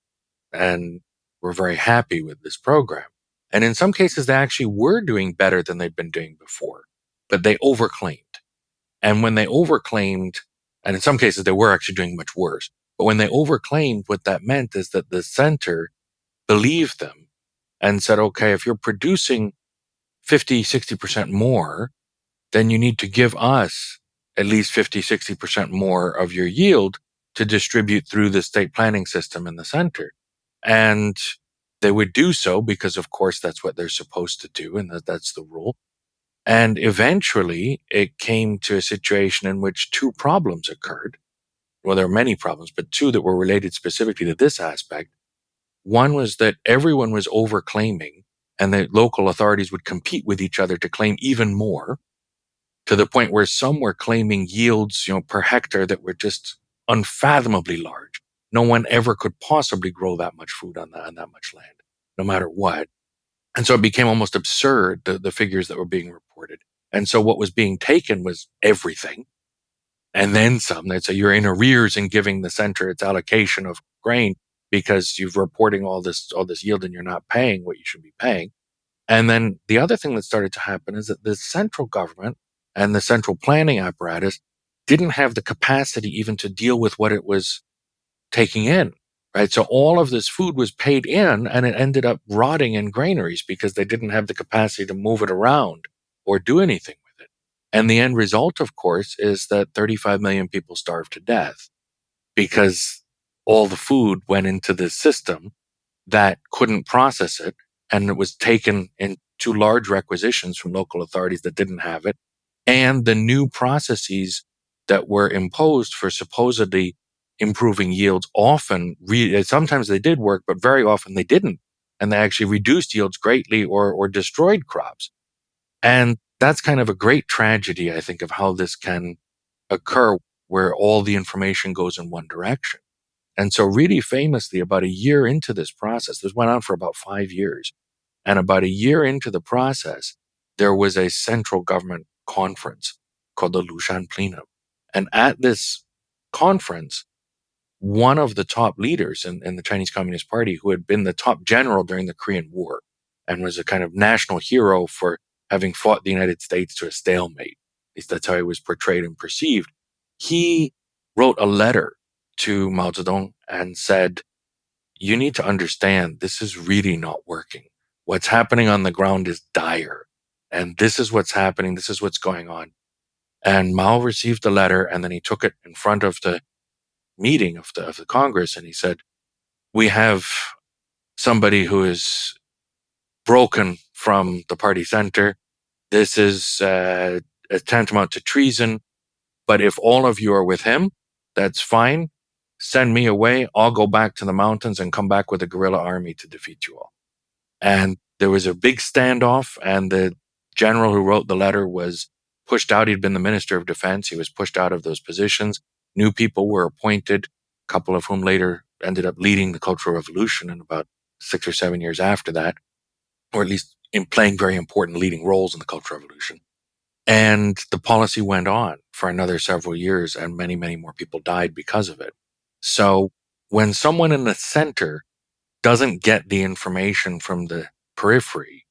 and we're very happy with this program. And in some cases, they actually were doing better than they'd been doing before, but they overclaimed. And when they overclaimed, and in some cases, they were actually doing much worse, but when they overclaimed, what that meant is that the center believed them and said, okay, if you're producing 50, 60% more, then you need to give us at least 50, 60% more of your yield to distribute through the state planning system in the center. And they would do so because, of course, that's what they're supposed to do, and that's the rule. And eventually, it came to a situation in which two problems occurred. Well, there are many problems, but two that were related specifically to this aspect. One was that everyone was overclaiming, and the local authorities would compete with each other to claim even more, to the point where some were claiming yields, per hectare that were just unfathomably large. No one ever could possibly grow that much food on that much land, no matter what. And so it became almost absurd, the figures that were being reported. And so what was being taken was everything, and then some. They'd say you're in arrears in giving the center its allocation of grain because you're reporting all this yield and you're not paying what you should be paying. And then the other thing that started to happen is that the central government and the central planning apparatus didn't have the capacity even to deal with what it was taking in, right? So all of this food was paid in, and it ended up rotting in granaries because they didn't have the capacity to move it around or do anything with it. And the end result, of course, is that 35 million people starved to death because all the food went into this system that couldn't process it, and it was taken in too large requisitions from local authorities that didn't have it. And the new processes that were imposed for supposedly improving yields often, sometimes they did work, but very often they didn't. And they actually reduced yields greatly or destroyed crops. And that's kind of a great tragedy, I think, of how this can occur, where all the information goes in one direction. And so really famously, about a year into this process, this went on for about 5 years. And about a year into the process, there was a central government conference called the Lushan Plenum. And at this conference, one of the top leaders in the Chinese Communist Party, who had been the top general during the Korean War and was a kind of national hero for having fought the United States to a stalemate. At least that's how he was portrayed and perceived. He wrote a letter to Mao Zedong and said, you need to understand this is really not working. What's happening on the ground is dire. And this is what's happening. This is what's going on. And Mao received the letter, and then he took it in front of the meeting of the Congress, and he said, we have somebody who is broken from the party center. This is a tantamount to treason. But if all of you are with him, that's fine. Send me away. I'll go back to the mountains and come back with a guerrilla army to defeat you all. And there was a big standoff, and the general who wrote the letter was pushed out. He'd been the Minister of Defense. He was pushed out of those positions. New people were appointed, a couple of whom later ended up leading the Cultural Revolution in about 6 or 7 years after that, or at least in playing very important leading roles in the Cultural Revolution. And the policy went on for another several years, and many, many more people died because of it. So when someone in the center doesn't get the information from the periphery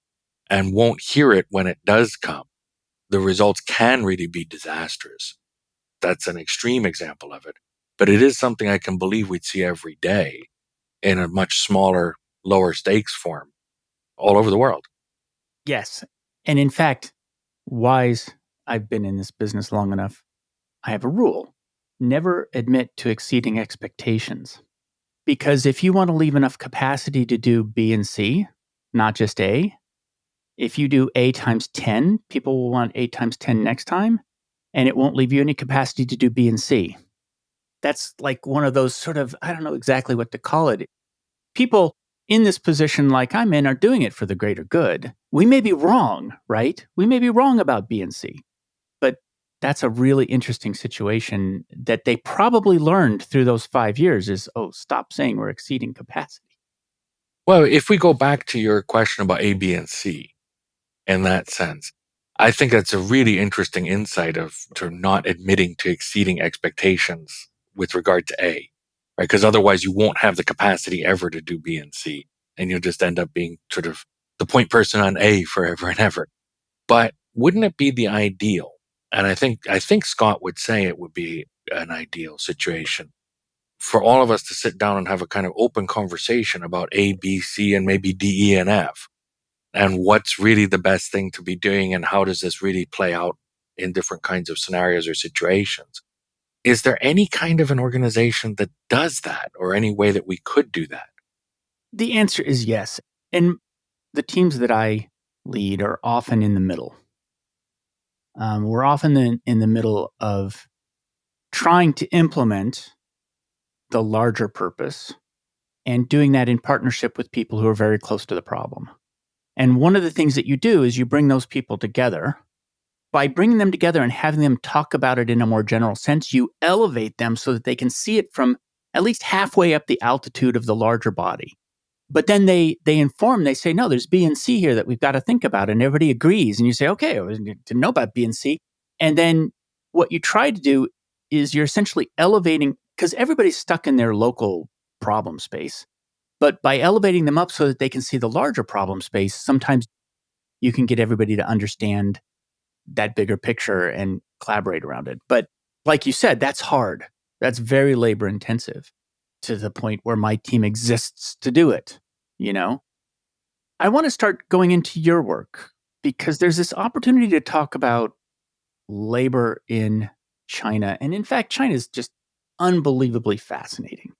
and won't hear it when it does come, the results can really be disastrous. That's an extreme example of it. But it is something I can believe we'd see every day in a much smaller, lower stakes form all over the world. Yes. And in fact, wise, I've been in this business long enough. I have a rule: never admit to exceeding expectations. Because if you want to leave enough capacity to do B and C, not just A, if you do A times 10, people will want A times 10 next time, and it won't leave you any capacity to do B and C. That's like one of those sort of, I don't know exactly what to call it. People in this position like I'm in are doing it for the greater good. We may be wrong, right? We may be wrong about B and C, but that's a really interesting situation that they probably learned through those 5 years is, oh, stop saying we're exceeding capacity. Well, if we go back to your question about A, B, and C in that sense, I think that's a really interesting insight of sort of not admitting to exceeding expectations with regard to A, right? Because otherwise you won't have the capacity ever to do B and C, and you'll just end up being sort of the point person on A forever and ever. But wouldn't it be the ideal? And I think Scott would say it would be an ideal situation for all of us to sit down and have a kind of open conversation about A, B, C, and maybe D, E, and F, and what's really the best thing to be doing, and how does this really play out in different kinds of scenarios or situations. Is there any kind of an organization that does that, or any way that we could do that? The answer is yes. And the teams that I lead are often in the middle. We're often in the middle of trying to implement the larger purpose and doing that in partnership with people who are very close to the problem. And one of the things that you do is you bring those people together. By bringing them together and having them talk about it in a more general sense, you elevate them so that they can see it from at least halfway up the altitude of the larger body. But then they inform, they say, no, there's B and C here that we've got to think about. And everybody agrees. And you say, okay, I didn't know about B and C. And then what you try to do is you're essentially elevating, because everybody's stuck in their local problem space. But by elevating them up so that they can see the larger problem space, sometimes you can get everybody to understand that bigger picture and collaborate around it. But like you said, that's hard. That's very labor intensive to the point where my team exists to do it, you know? I want to start going into your work because there's this opportunity to talk about labor in China. And in fact, China is just unbelievably fascinating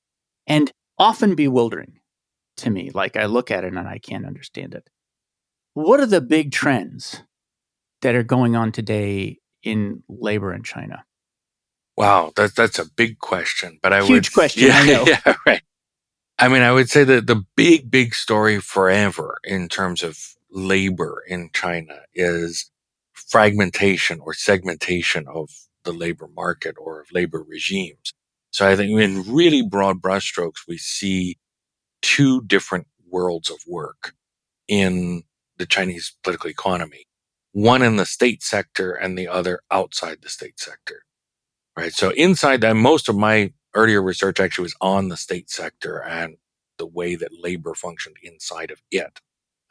and often bewildering to me. Like I look at it and I can't understand it. What are the big trends that are going on today in labor in China? Wow, that's a big question, but Huge question, yeah, I know. yeah, right. I mean, I would say that the big story forever in terms of labor in China is fragmentation or segmentation of the labor market or of labor regimes. So I think in really broad brushstrokes, we see two different worlds of work in the Chinese political economy, one in the state sector and the other outside the state sector. Right. So inside that, most of my earlier research actually was on the state sector and the way that labor functioned inside of it.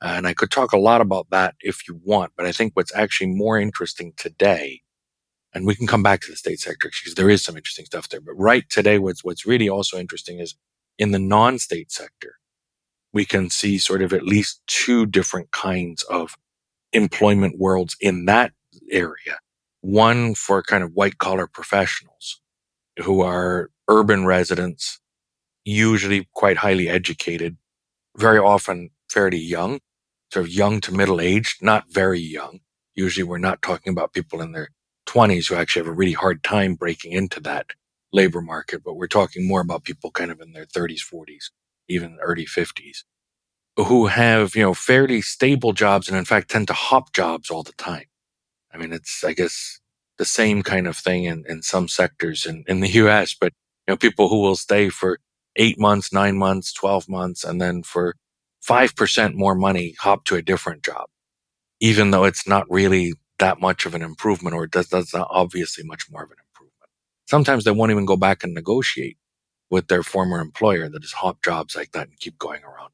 And I could talk a lot about that if you want, but I think what's actually more interesting today, and we can come back to the state sector because there is some interesting stuff there. But right today, what's really also interesting is in the non-state sector, we can see sort of at least two different kinds of employment worlds in that area. One for kind of white collar professionals who are urban residents, usually quite highly educated, very often fairly young, sort of young to middle aged, not very young. Usually we're not talking about people in their 20s who actually have a really hard time breaking into that labor market, but we're talking more about people kind of in their 30s, 40s, even early 50s, who have, fairly stable jobs and in fact tend to hop jobs all the time. I mean, it's, I guess, the same kind of thing in some sectors in the US, but, people who will stay for 8 months, 9 months, 12 months, and then for 5% more money, hop to a different job, even though it's not really that much of an improvement, or that's not obviously much more of an improvement. Sometimes they won't even go back and negotiate with their former employer. They just hop jobs like that and keep going around.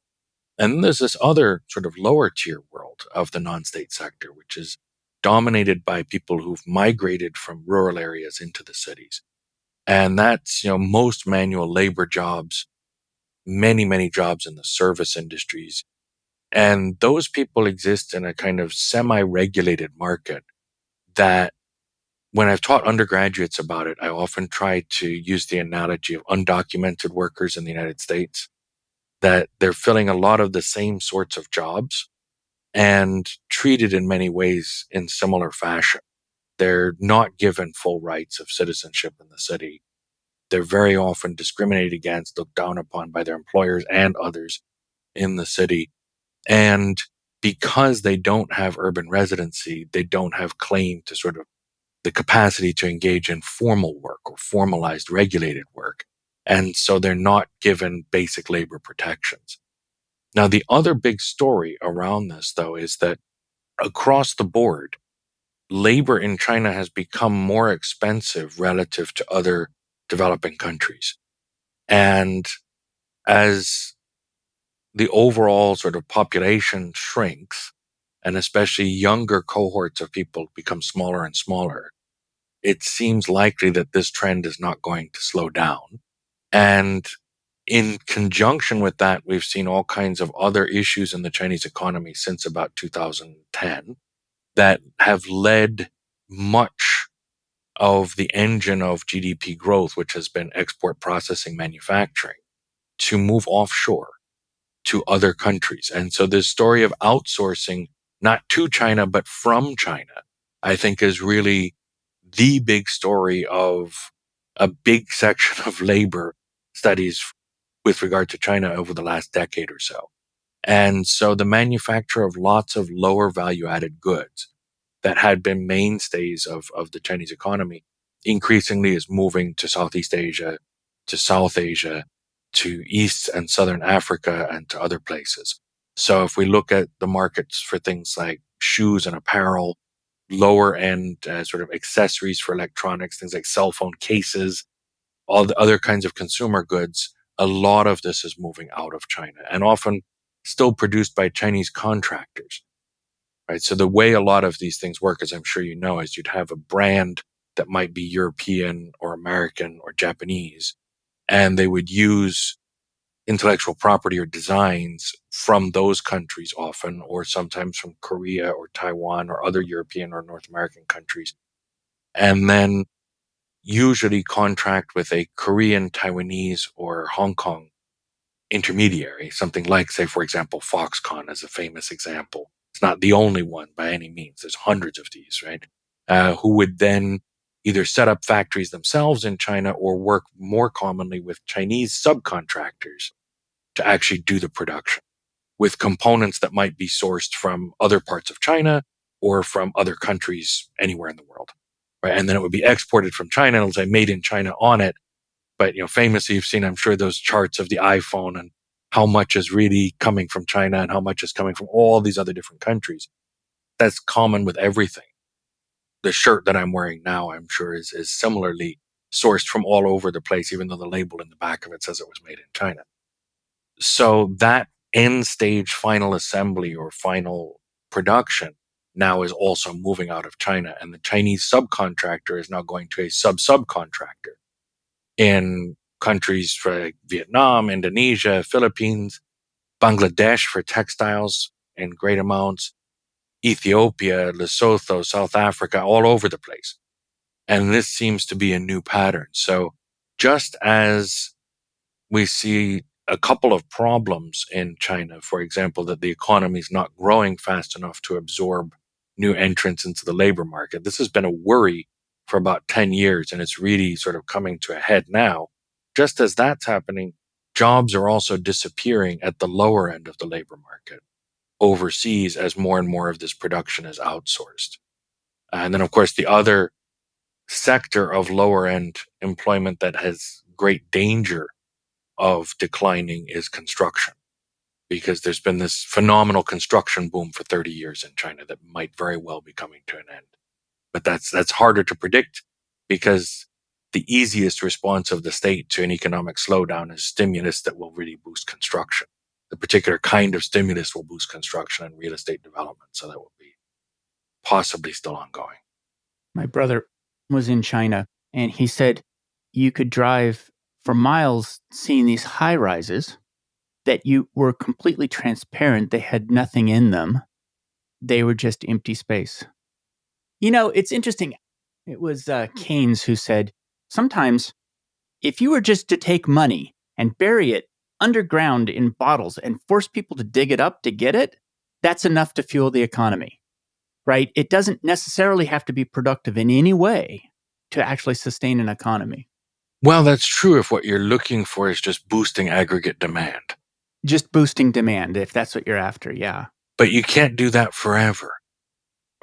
And then there's this other sort of lower tier world of the non-state sector, which is dominated by people who've migrated from rural areas into the cities. And that's, most manual labor jobs, many, many jobs in the service industries. And those people exist in a kind of semi-regulated market that when I've taught undergraduates about it, I often try to use the analogy of undocumented workers in the United States, that they're filling a lot of the same sorts of jobs and treated in many ways in similar fashion. They're not given full rights of citizenship in the city. They're very often discriminated against, looked down upon by their employers and others in the city. And because they don't have urban residency, they don't have claim to sort of the capacity to engage in formal work or formalized regulated work. And so they're not given basic labor protections. Now, the other big story around this, though, is that across the board, labor in China has become more expensive relative to other developing countries. And as the overall sort of population shrinks, and especially younger cohorts of people become smaller and smaller, it seems likely that this trend is not going to slow down. And in conjunction with that, we've seen all kinds of other issues in the Chinese economy since about 2010 that have led much of the engine of GDP growth, which has been export processing manufacturing, to move offshore to other countries. And so this story of outsourcing, not to China, but from China, I think is really the big story of a big section of labor studies with regard to China over the last decade or so. And so the manufacture of lots of lower value added goods that had been mainstays of the Chinese economy increasingly is moving to Southeast Asia, to South Asia, to East and Southern Africa, and to other places. So if we look at the markets for things like shoes and apparel, lower end sort of accessories for electronics, things like cell phone cases, all the other kinds of consumer goods, a lot of this is moving out of China and often still produced by Chinese contractors, right? So the way a lot of these things work, as I'm sure you know, is you'd have a brand that might be European or American or Japanese, and they would use intellectual property or designs from those countries often, or sometimes from Korea or Taiwan or other European or North American countries, and then usually contract with a Korean, Taiwanese, or Hong Kong intermediary, something like, say, for example, Foxconn is a famous example. It's not the only one by any means. There's hundreds of these, right? Who would then either set up factories themselves in China or work more commonly with Chinese subcontractors to actually do the production with components that might be sourced from other parts of China or from other countries anywhere in the world, right? And then it would be exported from China. It'll say made in China on it. But, famously, you've seen, I'm sure, those charts of the iPhone and how much is really coming from China and how much is coming from all these other different countries. That's common with everything. The shirt that I'm wearing now, I'm sure, is similarly sourced from all over the place, even though the label in the back of it says it was made in China. So that end stage final assembly or final production now is also moving out of China. And the Chinese subcontractor is now going to a subcontractor in countries for Vietnam, Indonesia, Philippines, Bangladesh for textiles in great amounts, Ethiopia, Lesotho, South Africa, all over the place. And this seems to be a new pattern. So just as we see a couple of problems in China, for example, that the economy is not growing fast enough to absorb new entrants into the labor market. This has been a worry for about 10 years, and it's really sort of coming to a head now. Just as that's happening, jobs are also disappearing at the lower end of the labor market overseas as more and more of this production is outsourced. And then, of course, the other sector of lower end employment that has great danger of declining is construction, because there's been this phenomenal construction boom for 30 years in China that might very well be coming to an end. But that's harder to predict, because the easiest response of the state to an economic slowdown is stimulus that will really boost construction. The particular kind of stimulus will boost construction and real estate development. So that will be possibly still ongoing. My brother was in China, and he said you could drive for miles seeing these high rises that you were completely transparent. They had nothing in them. They were just empty space. You know, it's interesting. It was Keynes who said, sometimes if you were just to take money and bury it underground in bottles and force people to dig it up to get it, that's enough to fuel the economy, right? It doesn't necessarily have to be productive in any way to actually sustain an economy. Well, that's true if what you're looking for is just boosting aggregate demand. Just boosting demand, if that's what you're after, yeah. But you can't do that forever,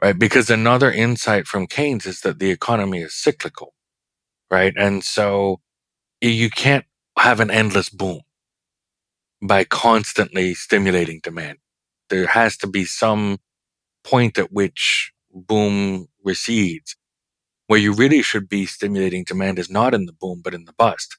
right? Because another insight from Keynes is that the economy is cyclical, right? And so you can't have an endless boom by constantly stimulating demand. There has to be some point at which boom recedes. Where you really should be stimulating demand is not in the boom, but in the bust,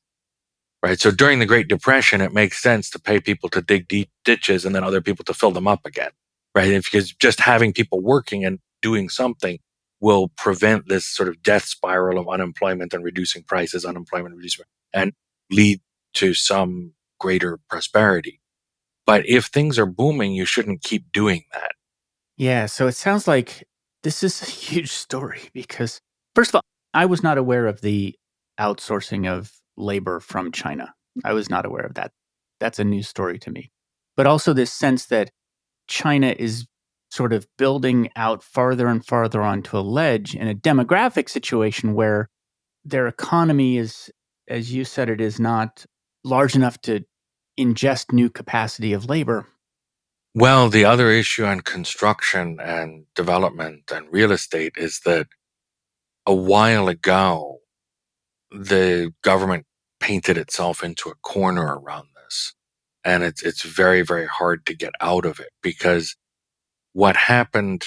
right? So during the Great Depression, it makes sense to pay people to dig deep ditches and then other people to fill them up again, right? And because just having people working and doing something will prevent this sort of death spiral of unemployment and reducing prices, unemployment, reducing, and lead to some greater prosperity. But if things are booming, you shouldn't keep doing that. Yeah, so it sounds like this is a huge story because, first of all, I was not aware of the outsourcing of labor from China. I was not aware of that. That's a new story to me. But also this sense that China is sort of building out farther and farther onto a ledge in a demographic situation where their economy is, as you said, it is not large enough to ingest new capacity of labor. Well, the other issue on construction and development and real estate is that a while ago, the government painted itself into a corner around this. And it's very, very hard to get out of it, because what happened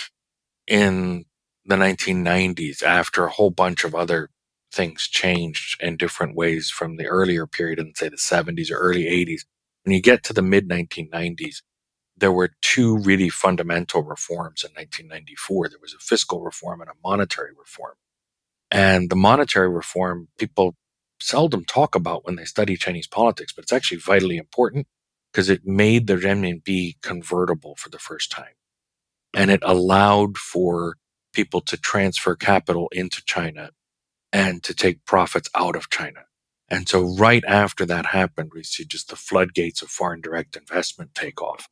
in the 1990s, after a whole bunch of other things changed in different ways from the earlier period in, say, the 70s or early 80s, when you get to the mid 1990s, there were two really fundamental reforms in 1994. There was a fiscal reform and a monetary reform. And the monetary reform, people seldom talk about when they study Chinese politics, but it's actually vitally important because it made the renminbi convertible for the first time. And it allowed for people to transfer capital into China and to take profits out of China. And so right after that happened, we see just the floodgates of foreign direct investment take off.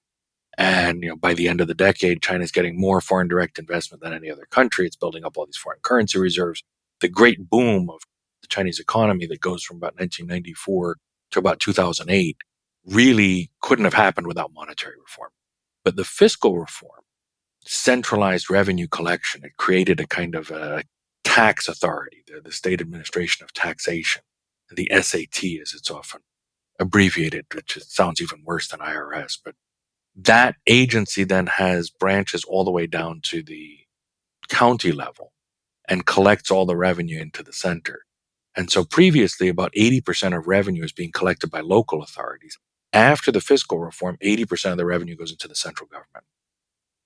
And by the end of the decade, China's getting more foreign direct investment than any other country. It's building up all these foreign currency reserves. The great boom of the Chinese economy that goes from about 1994 to about 2008 really couldn't have happened without monetary reform. But the fiscal reform centralized revenue collection. It created a kind of a tax authority, the State Administration of Taxation, the SAT, as it's often abbreviated, which sounds even worse than IRS. But that agency then has branches all the way down to the county level and collects all the revenue into the center. And so previously, about 80% of revenue is being collected by local authorities. After the fiscal reform, 80% of the revenue goes into the central government,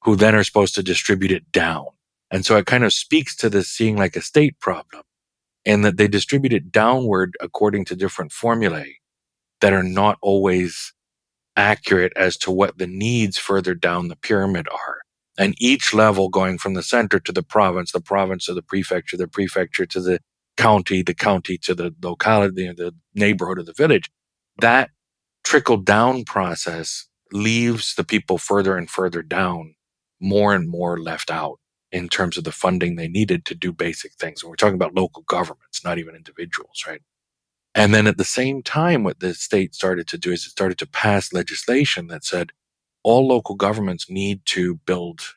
who then are supposed to distribute it down. And so it kind of speaks to this seeing like a state problem, and that they distribute it downward according to different formulae that are not always accurate as to what the needs further down the pyramid are. And each level going from the center to the province to the prefecture to the county to the locality, the neighborhood or the village, that trickle down process leaves the people further and further down, more and more left out in terms of the funding they needed to do basic things. And we're talking about local governments, not even individuals, right? And then at the same time, what the state started to do is it started to pass legislation that said all local governments need to build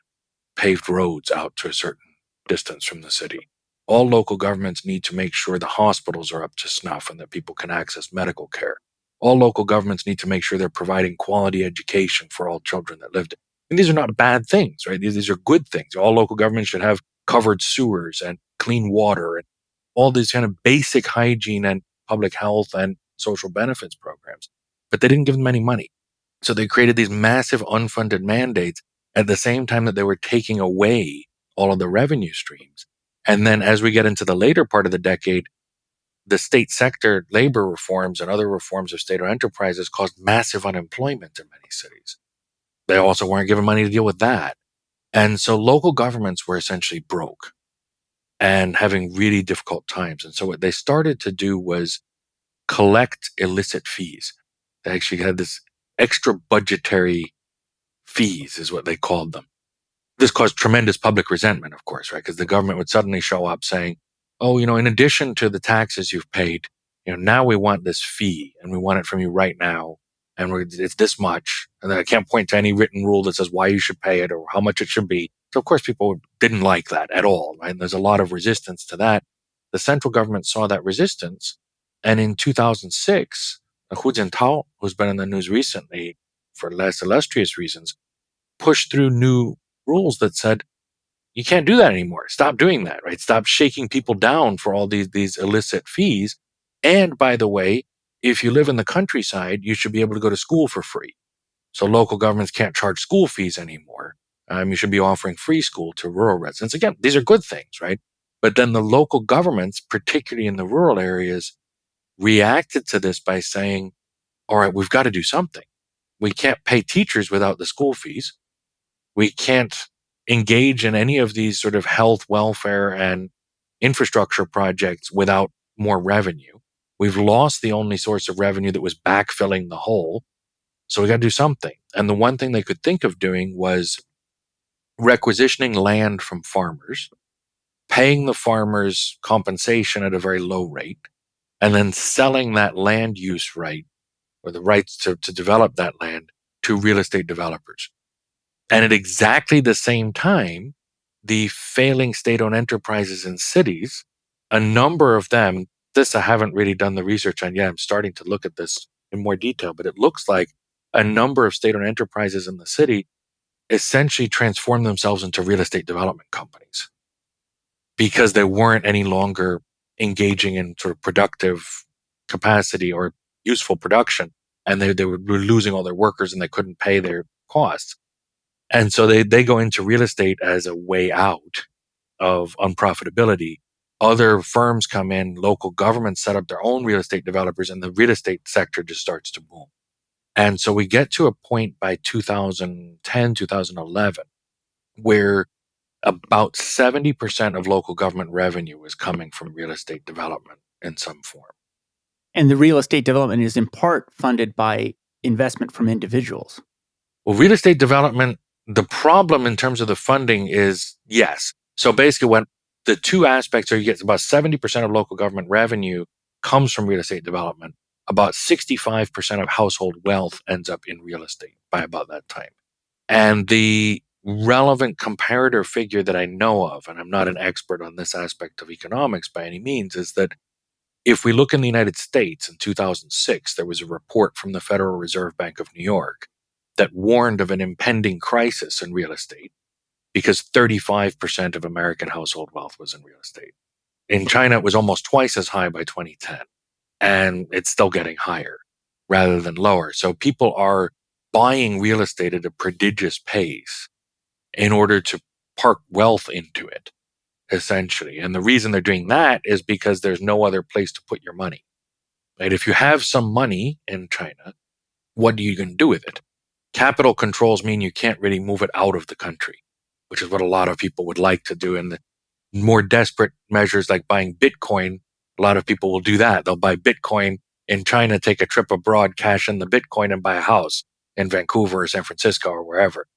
paved roads out to a certain distance from the city. All local governments need to make sure the hospitals are up to snuff and that people can access medical care. All local governments need to make sure they're providing quality education for all children that live there. And these are not bad things, right? These are good things. All local governments should have covered sewers and clean water and all these kind of basic hygiene and public health and social benefits programs. But they didn't give them any money. So they created these massive unfunded mandates at the same time that they were taking away all of the revenue streams. And then as we get into the later part of the decade, the state sector labor reforms and other reforms of state-owned enterprises caused massive unemployment in many cities. They also weren't given money to deal with that. And so local governments were essentially broke and having really difficult times. And so what they started to do was collect illicit fees. They actually had this extra budgetary fees, is what they called them. This caused tremendous public resentment, of course, right? Because the government would suddenly show up saying, oh, in addition to the taxes you've paid, now we want this fee and we want it from you right now. And it's this much. And then I can't point to any written rule that says why you should pay it or how much it should be. So, of course, people didn't like that at all, right? And there's a lot of resistance to that. The central government saw that resistance. And in 2006, Hu Jintao, who's been in the news recently for less illustrious reasons, pushed through new rules that said, you can't do that anymore. Stop doing that, right? Stop shaking people down for all these illicit fees. And by the way, if you live in the countryside, you should be able to go to school for free. So local governments can't charge school fees anymore. You should be offering free school to rural residents. Again, these are good things, right? But then the local governments, particularly in the rural areas, reacted to this by saying, all right, we've got to do something. We can't pay teachers without the school fees. We can't engage in any of these sort of health, welfare, and infrastructure projects without more revenue. We've lost the only source of revenue that was backfilling the hole. So we got to do something. And the one thing they could think of doing was requisitioning land from farmers, paying the farmers compensation at a very low rate, and then selling that land use right or the rights to develop that land to real estate developers. And at exactly the same time, the failing state-owned enterprises in cities, a number of them, this I haven't really done the research on yet. I'm starting to look at this in more detail, but it looks like a number of state-owned enterprises in the city essentially transformed themselves into real estate development companies because they weren't any longer engaging in sort of productive capacity or useful production. And they were losing all their workers and they couldn't pay their costs. And so they go into real estate as a way out of unprofitability. Other firms come in, local governments set up their own real estate developers, and the real estate sector just starts to boom. And so we get to a point by 2010, 2011, where about 70% of local government revenue is coming from real estate development in some form. And the real estate development is in part funded by investment from individuals. Well, real estate development, the problem in terms of the funding is yes. So basically, when the two aspects are, you get about 70% of local government revenue comes from real estate development. About 65% of household wealth ends up in real estate by about that time. And the relevant comparator figure that I know of, and I'm not an expert on this aspect of economics by any means, is that if we look in the United States in 2006, there was a report from the Federal Reserve Bank of New York that warned of an impending crisis in real estate because 35% of American household wealth was in real estate. In China, it was almost twice as high by 2010, and it's still getting higher. rather than lower. So people are buying real estate at a prodigious pace in order to park wealth into it, essentially. And the reason they're doing that is because there's no other place to put your money. Right? If you have some money in China, what are you going to do with it? Capital controls mean you can't really move it out of the country, which is what a lot of people would like to do. And the more desperate measures like buying Bitcoin, a lot of people will do that. They'll buy Bitcoin in China, take a trip abroad, cash in the Bitcoin, and buy a house in Vancouver or San Francisco or wherever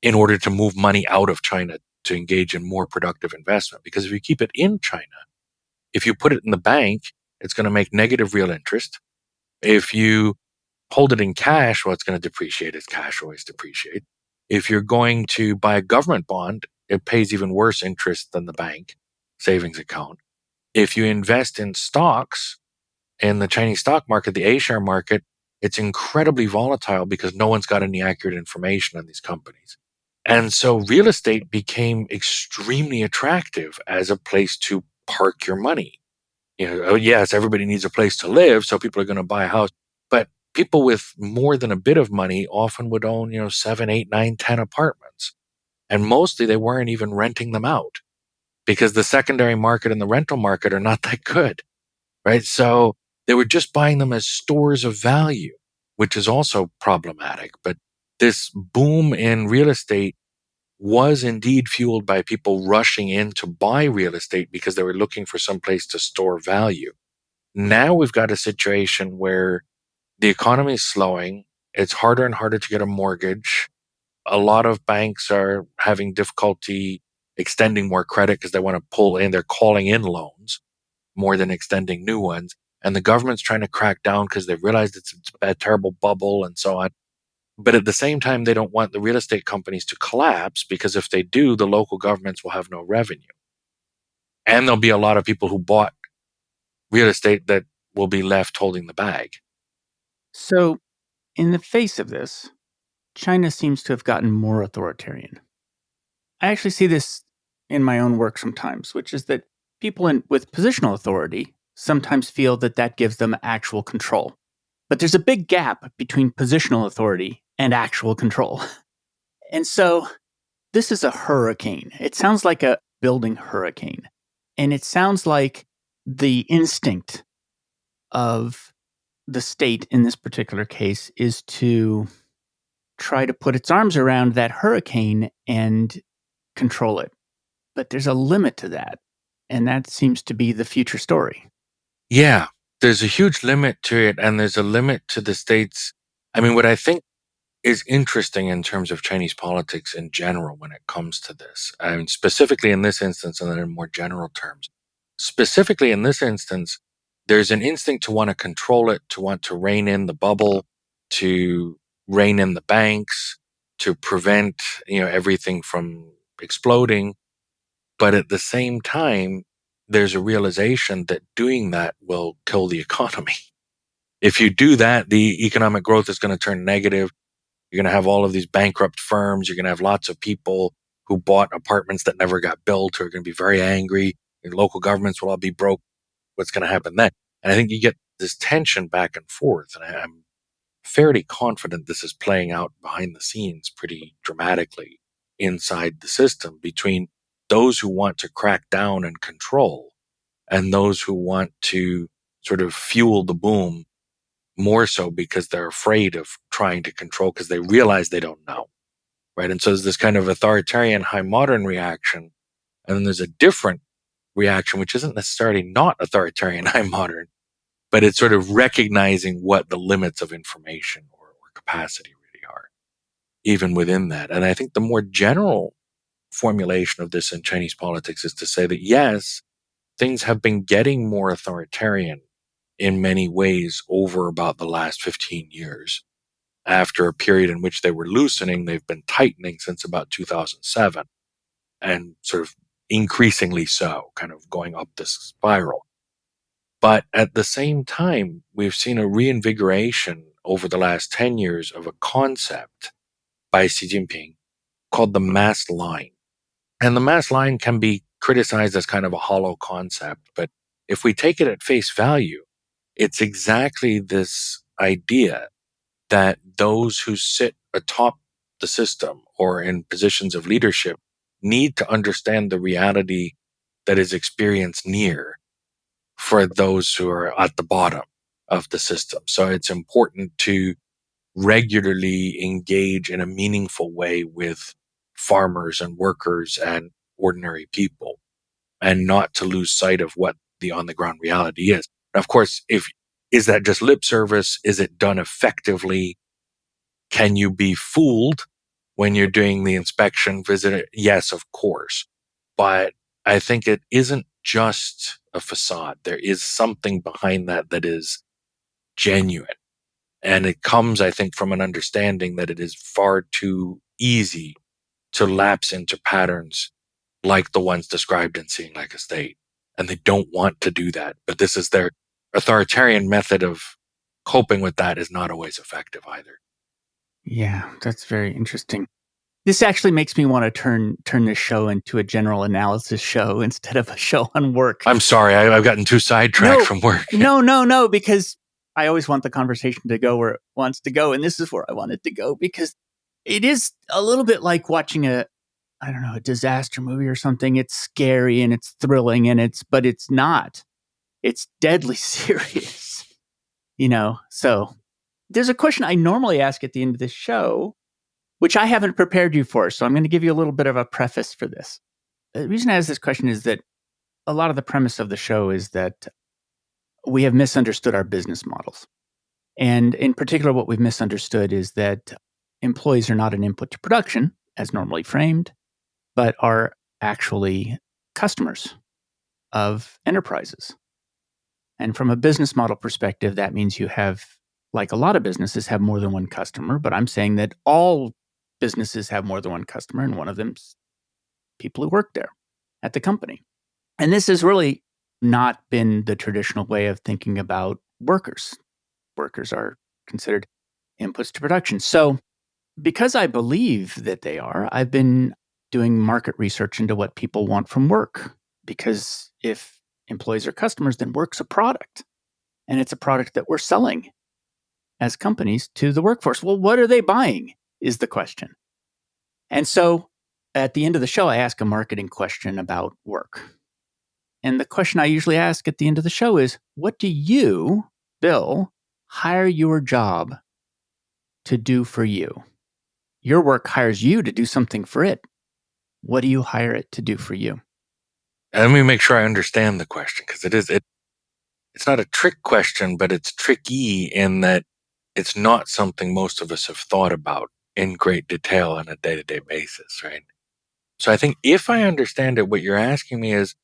in order to move money out of China to engage in more productive investment. Because if you keep it in China, if you put it in the bank, it's going to make negative real interest. If you hold it in cash, well, it's going to depreciate as cash always depreciate. If you're going to buy a government bond, it pays even worse interest than the bank savings account. If you invest in stocks in the Chinese stock market, the A-share market, it's incredibly volatile because no one's got any accurate information on these companies. And so real estate became extremely attractive as a place to park your money. Yes, everybody needs a place to live, so people are going to buy a house. But people with more than a bit of money often would own, 7, 8, 9, 10 apartments. And mostly they weren't even renting them out because the secondary market and the rental market are not that good, right? So they were just buying them as stores of value, which is also problematic. But this boom in real estate was indeed fueled by people rushing in to buy real estate because they were looking for some place to store value. Now we've got a situation where the economy is slowing. It's harder and harder to get a mortgage. A lot of banks are having difficulty extending more credit because they want to pull in, they're calling in loans more than extending new ones. And the government's trying to crack down because they realized it's a terrible bubble and so on. But at the same time, they don't want the real estate companies to collapse because if they do, the local governments will have no revenue. And there'll be a lot of people who bought real estate that will be left holding the bag. So, in the face of this, China seems to have gotten more authoritarian. I actually see this in my own work sometimes, which is that people with positional authority sometimes feel that that gives them actual control. But there's a big gap between positional authority and actual control. And so this is a hurricane. It sounds like a building hurricane. And it sounds like the instinct of the state in this particular case is to try to put its arms around that hurricane and control it. But there's a limit to that. And that seems to be the future story. Yeah, there's a huge limit to it, and there's a limit to the states. I mean, what I think is interesting in terms of Chinese politics in general when it comes to this, I mean, specifically in this instance, and then in more general terms, specifically in this instance, there's an instinct to want to control it, to want to rein in the bubble, to rein in the banks, to prevent, everything from exploding. But at the same time, there's a realization that doing that will kill the economy. If you do that, the economic growth is going to turn negative. You're going to have all of these bankrupt firms. You're going to have lots of people who bought apartments that never got built who are going to be very angry. And local governments will all be broke. What's going to happen then? And I think you get this tension back and forth. And I'm fairly confident this is playing out behind the scenes pretty dramatically inside the system between those who want to crack down and control and those who want to sort of fuel the boom more so because they're afraid of trying to control because they realize they don't know. Right. And so there's this kind of authoritarian high modern reaction. And then there's a different reaction, which isn't necessarily not authoritarian high modern, but it's sort of recognizing what the limits of information or capacity really are, even within that. And I think the more general formulation of this in Chinese politics is to say that, yes, things have been getting more authoritarian in many ways over about the last 15 years. After a period in which they were loosening, they've been tightening since about 2007 and sort of increasingly so, kind of going up this spiral. But at the same time, we've seen a reinvigoration over the last 10 years of a concept by Xi Jinping called the mass line. And the mass line can be criticized as kind of a hollow concept, but if we take it at face value, it's exactly this idea that those who sit atop the system or in positions of leadership need to understand the reality that is experienced near for those who are at the bottom of the system. So it's important to regularly engage in a meaningful way with farmers and workers and ordinary people, and not to lose sight of what the on the ground reality is. Of course, if is that just lip service? Is it done effectively? Can you be fooled when you're doing the inspection visit? Yes, of course. But I think it isn't just a facade. There is something behind that that is genuine. And it comes, I think, from an understanding that it is far too easy to lapse into patterns like the ones described in Seeing Like a State. And they don't want to do that. But this is their authoritarian method of coping with that is not always effective either. Yeah, that's very interesting. This actually makes me want to turn this show into a general analysis show instead of a show on work. I'm sorry, I've gotten too sidetracked from work. No, because I always want the conversation to go where it wants to go. And this is where I want it to go, because it is a little bit like watching a disaster movie or something. It's scary and it's thrilling but it's not. It's deadly serious, So there's a question I normally ask at the end of this show, which I haven't prepared you for. So I'm going to give you a little bit of a preface for this. The reason I ask this question is that a lot of the premise of the show is that we have misunderstood our business models. And in particular, what we've misunderstood is that employees are not an input to production, as normally framed, but are actually customers of enterprises. And from a business model perspective, that means you have, like a lot of businesses, have more than one customer. But I'm saying that all businesses have more than one customer, and one of them's people who work there at the company. And this has really not been the traditional way of thinking about workers. Workers are considered inputs to production. So because I believe that they are, I've been doing market research into what people want from work. Because if employees are customers, then work's a product. And it's a product that we're selling as companies to the workforce. Well, what are they buying is the question. And so at the end of the show, I ask a marketing question about work. And the question I usually ask at the end of the show is, what do you, Bill, hire your job to do for you? Your work hires you to do something for it. What do you hire it to do for you? And let me make sure I understand the question, because it's not a trick question, but it's tricky in that it's not something most of us have thought about in great detail on a day-to-day basis, right? So I think if I understand it, what you're asking me is,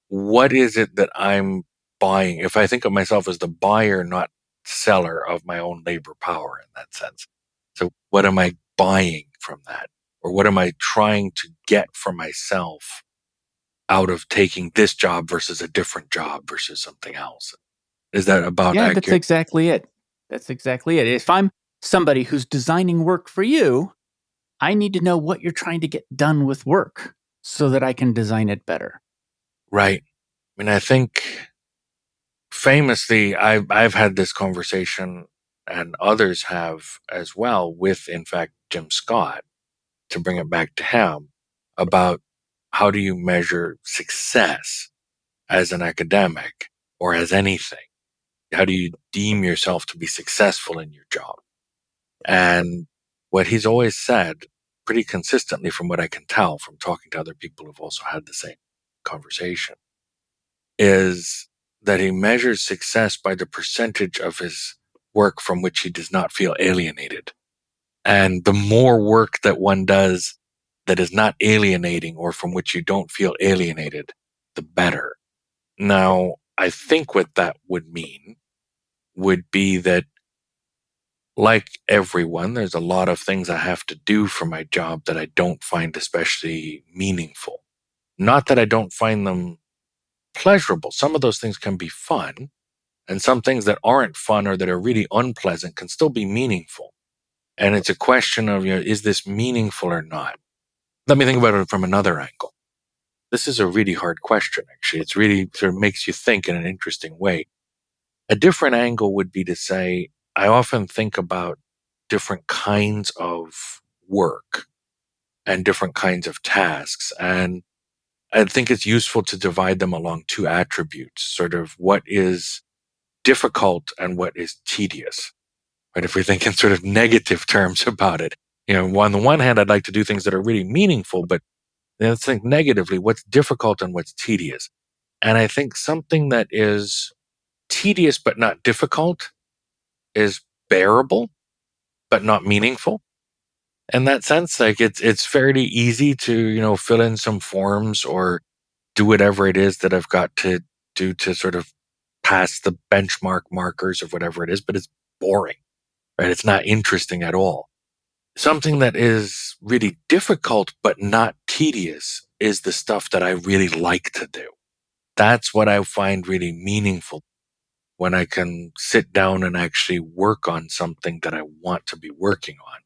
what is it that I'm buying? If I think of myself as the buyer, not seller of my own labor power in that sense. So what am I buying from that? Or what am I trying to get for myself out of taking this job versus a different job versus something else? Is that about Yeah, accurate? that's exactly it. That's exactly it. If I'm somebody who's designing work for you, I need to know what you're trying to get done with work so that I can design it better. Right. I mean, I think famously, I've had this conversation, and others have as well, with, in fact, Jim Scott, to bring it back to him, about how do you measure success as an academic or as anything? How do you deem yourself to be successful in your job? And what he's always said, pretty consistently from what I can tell from talking to other people who've also had the same conversation, is that he measures success by the percentage of his work from which he does not feel alienated. And the more work that one does that is not alienating, or from which you don't feel alienated, the better. Now, I think what that would mean would be that, like everyone, there's a lot of things I have to do for my job that I don't find especially meaningful. Not that I don't find them pleasurable. Some of those things can be fun, and some things that aren't fun or that are really unpleasant can still be meaningful. And it's a question of, is this meaningful or not? Let me think about it from another angle. This is a really hard question, actually. It's really sort of makes you think in an interesting way. A different angle would be to say, I often think about different kinds of work and different kinds of tasks. And I think it's useful to divide them along two attributes, sort of what is difficult and what is tedious. Right? If we think in sort of negative terms about it, on the one hand, I'd like to do things that are really meaningful, but let's think negatively, what's difficult and what's tedious. And I think something that is tedious but not difficult is bearable but not meaningful. In that sense, like it's fairly easy to, fill in some forms or do whatever it is that I've got to do to sort of pass the benchmark markers of whatever it is, but it's boring, right? It's not interesting at all. Something that is really difficult but not tedious is the stuff that I really like to do. That's what I find really meaningful when I can sit down and actually work on something that I want to be working on.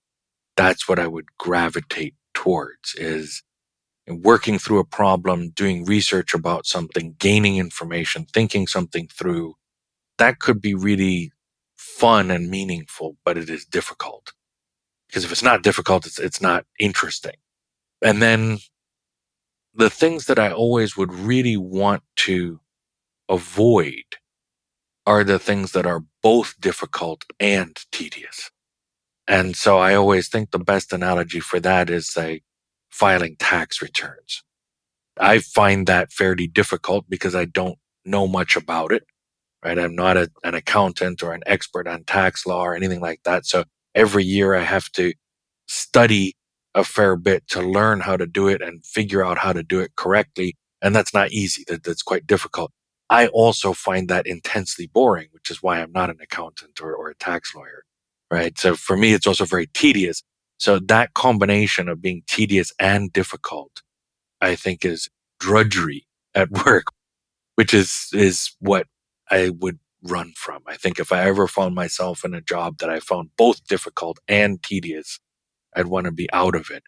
That's what I would gravitate towards is working through a problem, doing research about something, gaining information, thinking something through. That could be really fun and meaningful, but it is difficult. Because if it's not difficult, it's not interesting. And then the things that I always would really want to avoid are the things that are both difficult and tedious. And so I always think the best analogy for that is, say, filing tax returns. I find that fairly difficult because I don't know much about it, right? I'm not an accountant or an expert on tax law or anything like that. So every year I have to study a fair bit to learn how to do it and figure out how to do it correctly. And that's not easy. That's quite difficult. I also find that intensely boring, which is why I'm not an accountant or a tax lawyer, right? So for me, it's also very tedious. So that combination of being tedious and difficult, I think, is drudgery at work, which is what I would run from. I think if I ever found myself in a job that I found both difficult and tedious, I'd want to be out of it.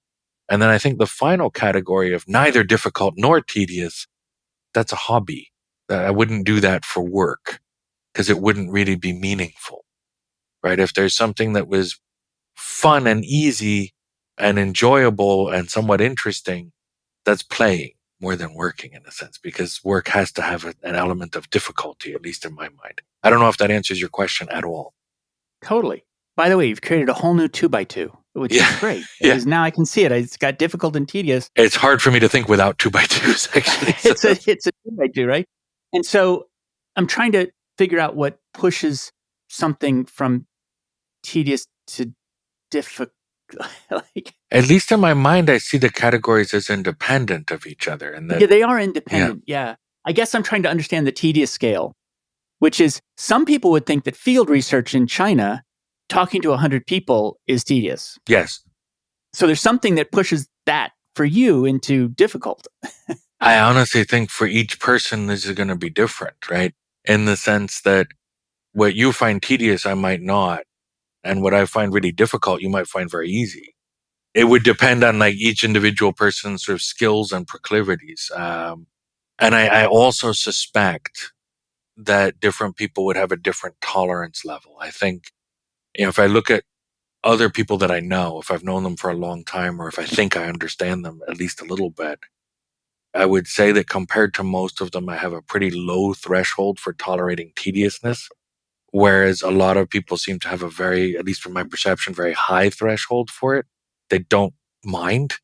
And then I think the final category of neither difficult nor tedious, that's a hobby. I wouldn't do that for work because it wouldn't really be meaningful, right? If there's something that was fun and easy and enjoyable and somewhat interesting, that's playing more than working in a sense, because work has to have an element of difficulty, at least in my mind. I don't know if that answers your question at all. Totally. By the way, you've created a whole new 2x2, which is Yeah. great. Yeah. Because now I can see it. It's got difficult and tedious. It's hard for me to think without 2x2s, actually. It's a 2x2, right? And so I'm trying to figure out what pushes something from tedious to difficult. Like, at least in my mind, I see the categories as independent of each other. And that, yeah, they are independent. Yeah. I guess I'm trying to understand the tedious scale, which is some people would think that field research in China, talking to 100 people, is tedious. yes, So there's something that pushes that for you into difficult. I honestly think for each person, this is going to be different, right? In the sense that what you find tedious, I might not. And what I find really difficult, you might find very easy. It would depend on like each individual person's sort of skills and proclivities. And I also suspect that different people would have a different tolerance level. I think, if I look at other people that I know, if I've known them for a long time, or if I think I understand them at least a little bit, I would say that compared to most of them, I have a pretty low threshold for tolerating tediousness. Whereas a lot of people seem to have a very, at least from my perception, very high threshold for it. They don't mind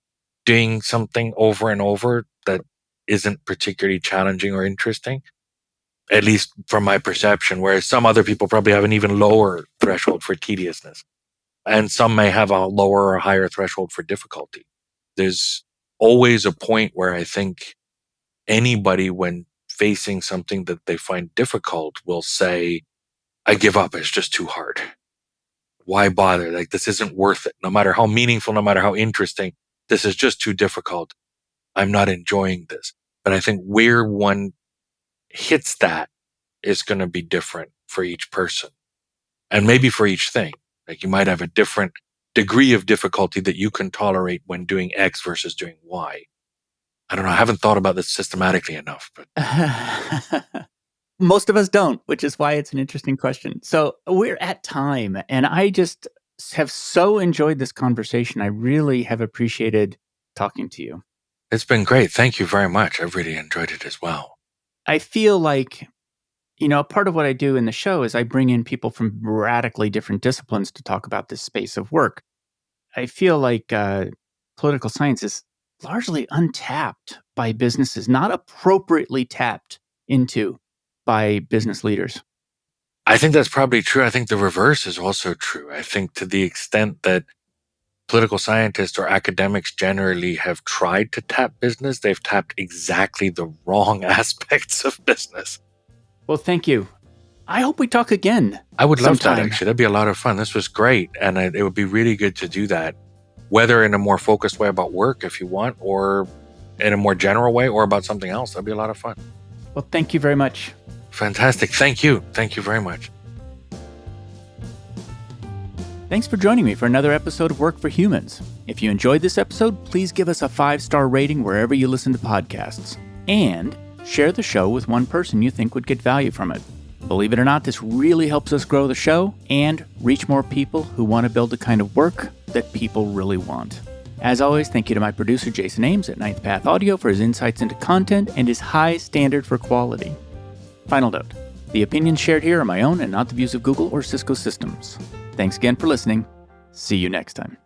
doing something over and over that isn't particularly challenging or interesting, at least from my perception. Whereas some other people probably have an even lower threshold for tediousness. And some may have a lower or higher threshold for difficulty. There's always a point where I think anybody, when facing something that they find difficult, will say, I give up. It's just too hard. Why bother? Like, this isn't worth it. No matter how meaningful, no matter how interesting, this is just too difficult. I'm not enjoying this. But I think where one hits that is going to be different for each person and maybe for each thing. Like, you might have a different degree of difficulty that you can tolerate when doing X versus doing Y. I don't know. I haven't thought about this systematically enough, but Most of us don't, which is why it's an interesting question. So we're at time, and I just have so enjoyed this conversation. I really have appreciated talking to you. It's been great. Thank you very much. I've really enjoyed it as well. I feel like, part of what I do in the show is I bring in people from radically different disciplines to talk about this space of work. I feel like political science is largely untapped by businesses, not appropriately tapped into by business leaders. I think that's probably true. I think the reverse is also true. I think to the extent that political scientists or academics generally have tried to tap business, they've tapped exactly the wrong aspects of business. Well, thank you. I hope we talk again. I would love sometime. that, actually. That'd be a lot of fun. This was great. And it would be really good to do that, whether in a more focused way about work, if you want, or in a more general way, or about something else. That'd be a lot of fun. Well, thank you very much. Fantastic. Thank you. Thank you very much. Thanks for joining me for another episode of Work for Humans. If you enjoyed this episode, please give us a 5-star rating wherever you listen to podcasts. And share the show with one person you think would get value from it. Believe it or not, this really helps us grow the show and reach more people who want to build the kind of work that people really want. As always, thank you to my producer, Jason Ames at Ninth Path Audio, for his insights into content and his high standard for quality. Final note, the opinions shared here are my own and not the views of Google or Cisco Systems. Thanks again for listening. See you next time.